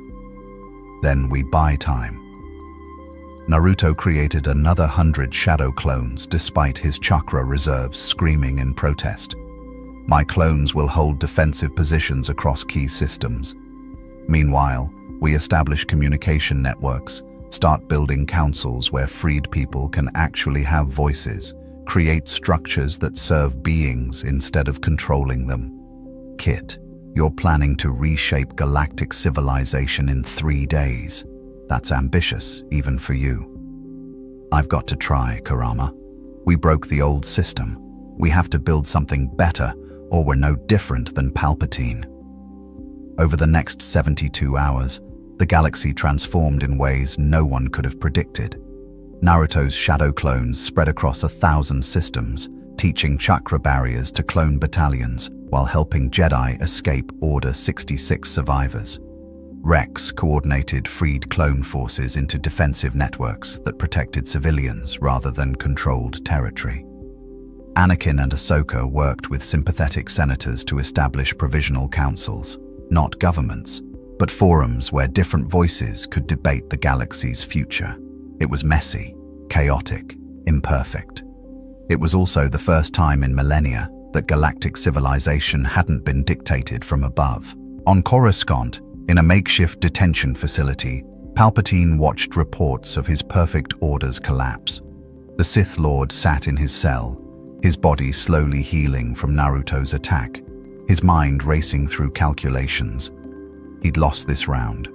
Then we buy time. Naruto created another 100 shadow clones despite his chakra reserves screaming in protest. My clones will hold defensive positions across key systems. Meanwhile, we establish communication networks, start building councils where freed people can actually have voices, create structures that serve beings instead of controlling them. Kit, you're planning to reshape galactic civilization in 3 days. That's ambitious, even for you. I've got to try, Kurama. We broke the old system. We have to build something better, or we're no different than Palpatine. Over the next 72 hours, the galaxy transformed in ways no one could have predicted. Naruto's shadow clones spread across 1,000 systems, teaching chakra barriers to clone battalions while helping Jedi escape Order 66 survivors. Rex coordinated freed clone forces into defensive networks that protected civilians rather than controlled territory. Anakin and Ahsoka worked with sympathetic senators to establish provisional councils, not governments, but forums where different voices could debate the galaxy's future. It was messy, chaotic, imperfect. It was also the first time in millennia that galactic civilization hadn't been dictated from above. On Coruscant, in a makeshift detention facility, Palpatine watched reports of his perfect order's collapse. The Sith Lord sat in his cell, his body slowly healing from Naruto's attack, his mind racing through calculations. He'd lost this round.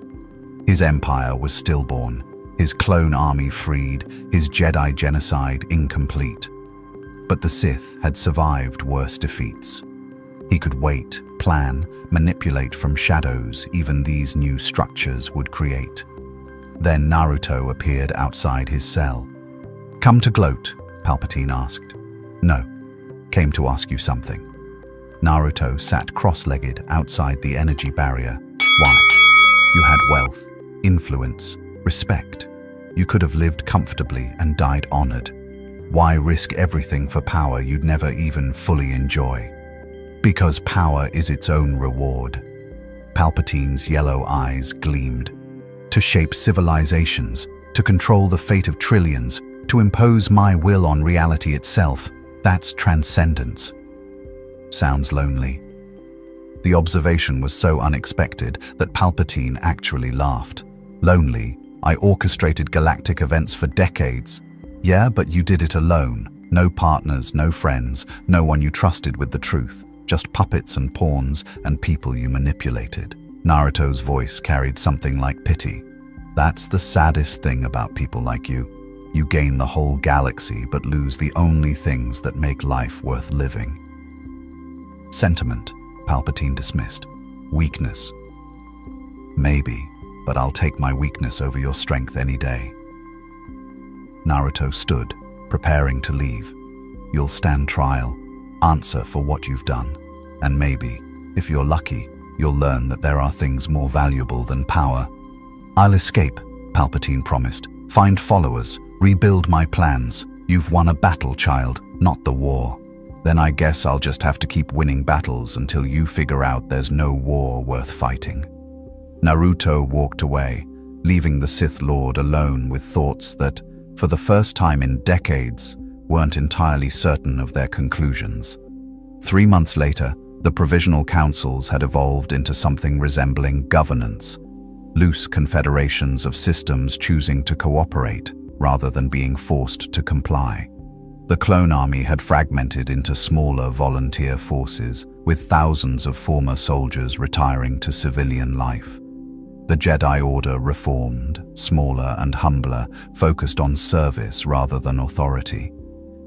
His empire was stillborn, his clone army freed, his Jedi genocide incomplete. But the Sith had survived worse defeats. He could wait, plan, manipulate from shadows even these new structures would create. Then Naruto appeared outside his cell. "Come to gloat?" Palpatine asked. "No, came to ask you something." Naruto sat cross-legged outside the energy barrier. "Why? You had wealth, influence, respect. You could have lived comfortably and died honored. Why risk everything for power you'd never even fully enjoy?" "Because power is its own reward." Palpatine's yellow eyes gleamed. "To shape civilizations, to control the fate of trillions, to impose my will on reality itself, that's transcendence." Sounds lonely. The observation was so unexpected that Palpatine actually laughed. "Lonely? I orchestrated galactic events for decades." "Yeah, but you did it alone. No partners, no friends, no one you trusted with the truth. Just puppets and pawns and people you manipulated." Naruto's voice carried something like pity. "That's the saddest thing about people like you. You gain the whole galaxy but lose the only things that make life worth living." "Sentiment," Palpatine dismissed. "Weakness. Maybe, but I'll take my weakness over your strength any day." Naruto stood, preparing to leave. "You'll stand trial, answer for what you've done, and maybe, if you're lucky, you'll learn that there are things more valuable than power." "I'll escape," Palpatine promised. "Find followers, rebuild my plans. You've won a battle, child, not the war. Then I guess I'll just have to keep winning battles until you figure out there's no war worth fighting." Naruto walked away, leaving the Sith Lord alone with thoughts that, for the first time in decades, weren't entirely certain of their conclusions. 3 months later, the provisional councils had evolved into something resembling governance, loose confederations of systems choosing to cooperate rather than being forced to comply. The clone army had fragmented into smaller volunteer forces, with thousands of former soldiers retiring to civilian life. The Jedi Order reformed, smaller and humbler, focused on service rather than authority.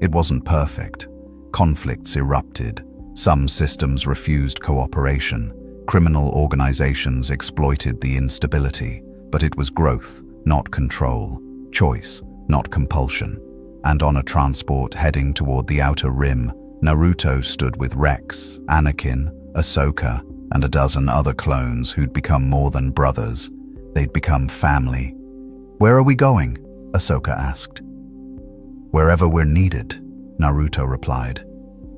It wasn't perfect. Conflicts erupted. Some systems refused cooperation. Criminal organizations exploited the instability. But it was growth, not control. Choice, not compulsion. And on a transport heading toward the Outer Rim, Naruto stood with Rex, Anakin, Ahsoka, and a dozen other clones who'd become more than brothers. They'd become family. "Where are we going?" Ahsoka asked. "Wherever we're needed," Naruto replied.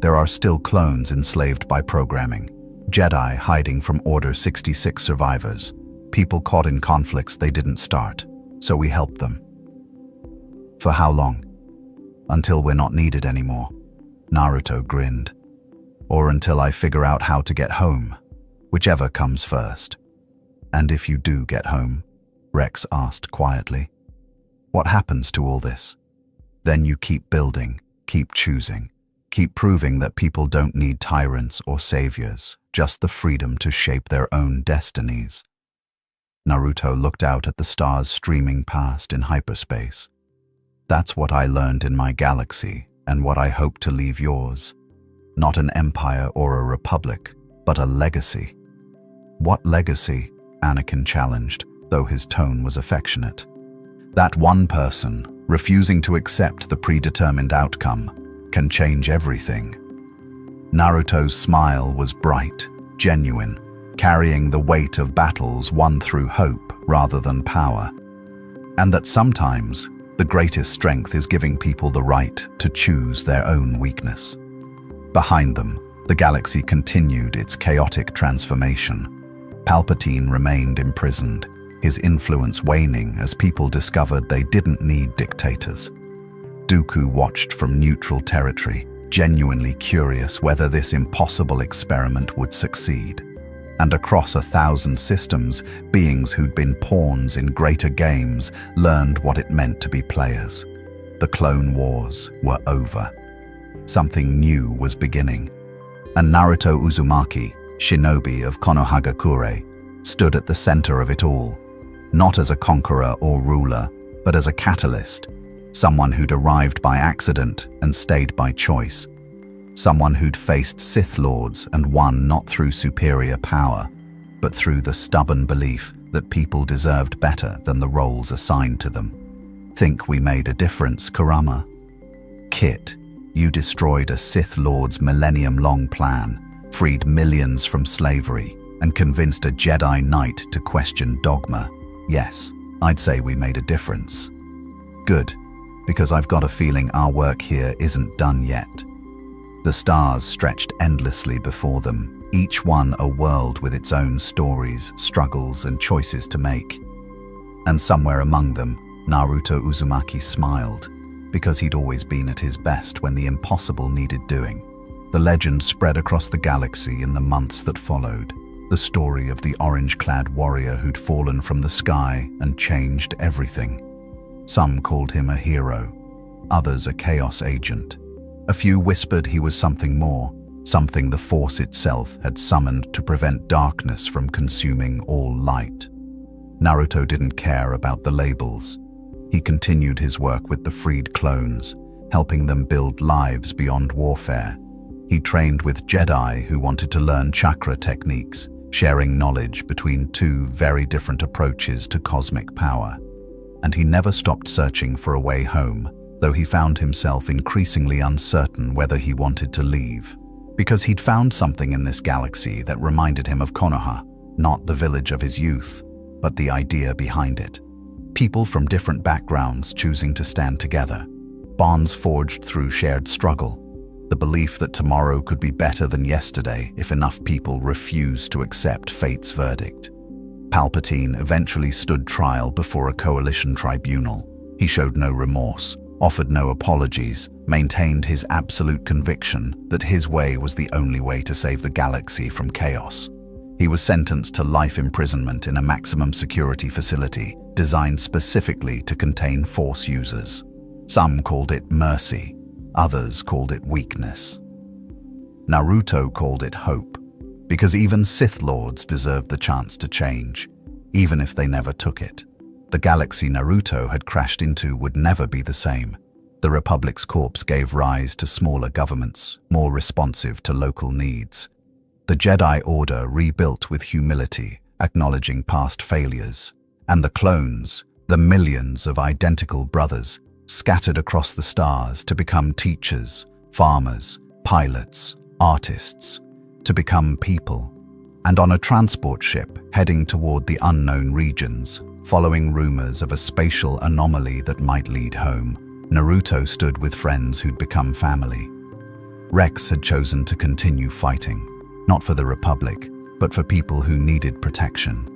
"There are still clones enslaved by programming, Jedi hiding from Order 66 survivors, people caught in conflicts they didn't start, so we help them." "For how long?" "Until we're not needed anymore," Naruto grinned. "Or until I figure out how to get home, whichever comes first." "And if you do get home?" Rex asked quietly. "What happens to all this?" "Then you keep building, keep choosing, keep proving that people don't need tyrants or saviors, just the freedom to shape their own destinies." Naruto looked out at the stars streaming past in hyperspace. "That's what I learned in my galaxy, and what I hope to leave yours. Not an empire or a republic, but a legacy." "What legacy?" Anakin challenged, though his tone was affectionate. "That one person, refusing to accept the predetermined outcome, can change everything." Naruto's smile was bright, genuine, carrying the weight of battles won through hope rather than power. And that sometimes, the greatest strength is giving people the right to choose their own weakness. Behind them, the galaxy continued its chaotic transformation. Palpatine remained imprisoned, his influence waning as people discovered they didn't need dictators. Dooku watched from neutral territory, genuinely curious whether this impossible experiment would succeed. And across 1,000 systems, beings who'd been pawns in greater games learned what it meant to be players. The Clone Wars were over. Something new was beginning. And Naruto Uzumaki, shinobi of Konohagakure, stood at the center of it all, not as a conqueror or ruler, but as a catalyst, someone who'd arrived by accident and stayed by choice, someone who'd faced Sith Lords and won not through superior power, but through the stubborn belief that people deserved better than the roles assigned to them. Think we made a difference, Kurama? Kit, you destroyed a Sith Lord's millennium-long plan, freed millions from slavery, and convinced a Jedi Knight to question dogma. Yes, I'd say we made a difference. Good, because I've got a feeling our work here isn't done yet. The stars stretched endlessly before them, each one a world with its own stories, struggles, and choices to make. And somewhere among them, Naruto Uzumaki smiled, because he'd always been at his best when the impossible needed doing. The legend spread across the galaxy in the months that followed, the story of the orange-clad warrior who'd fallen from the sky and changed everything. Some called him a hero, others a chaos agent. A few whispered he was something more, something the Force itself had summoned to prevent darkness from consuming all light. Naruto didn't care about the labels. He continued his work with the freed clones, helping them build lives beyond warfare. He trained with Jedi who wanted to learn chakra techniques, sharing knowledge between two very different approaches to cosmic power. And he never stopped searching for a way home, though he found himself increasingly uncertain whether he wanted to leave. Because he'd found something in this galaxy that reminded him of Konoha, not the village of his youth, but the idea behind it. People from different backgrounds choosing to stand together. Bonds forged through shared struggle. The belief that tomorrow could be better than yesterday if enough people refused to accept fate's verdict. Palpatine eventually stood trial before a coalition tribunal. He showed no remorse, offered no apologies, maintained his absolute conviction that his way was the only way to save the galaxy from chaos. He was sentenced to life imprisonment in a maximum security facility designed specifically to contain Force users. Some called it mercy, others called it weakness. Naruto called it hope, because even Sith Lords deserved the chance to change, even if they never took it. The galaxy Naruto had crashed into would never be the same. The Republic's corpse gave rise to smaller governments, more responsive to local needs. The Jedi Order rebuilt with humility, acknowledging past failures. And the clones, the millions of identical brothers, scattered across the stars to become teachers, farmers, pilots, artists, to become people. And on a transport ship heading toward the unknown regions, following rumors of a spatial anomaly that might lead home, Naruto stood with friends who'd become family. Rex had chosen to continue fighting, not for the Republic, but for people who needed protection.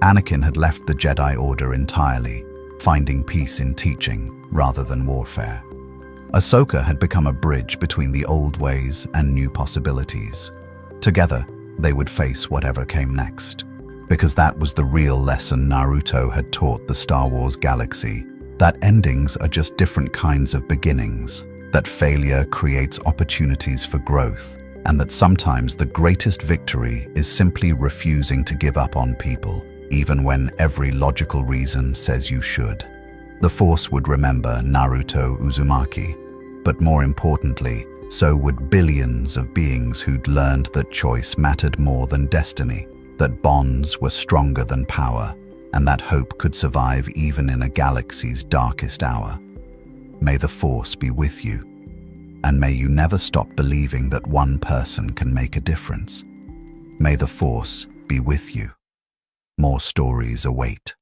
Anakin had left the Jedi Order entirely, finding peace in teaching rather than warfare. Ahsoka had become a bridge between the old ways and new possibilities. Together, they would face whatever came next. Because that was the real lesson Naruto had taught the Star Wars galaxy, that endings are just different kinds of beginnings, that failure creates opportunities for growth, and that sometimes the greatest victory is simply refusing to give up on people, even when every logical reason says you should. The Force would remember Naruto Uzumaki, but more importantly, so would billions of beings who'd learned that choice mattered more than destiny, that bonds were stronger than power, and that hope could survive even in a galaxy's darkest hour. May the Force be with you, and may you never stop believing that one person can make a difference. May the Force be with you. More stories await.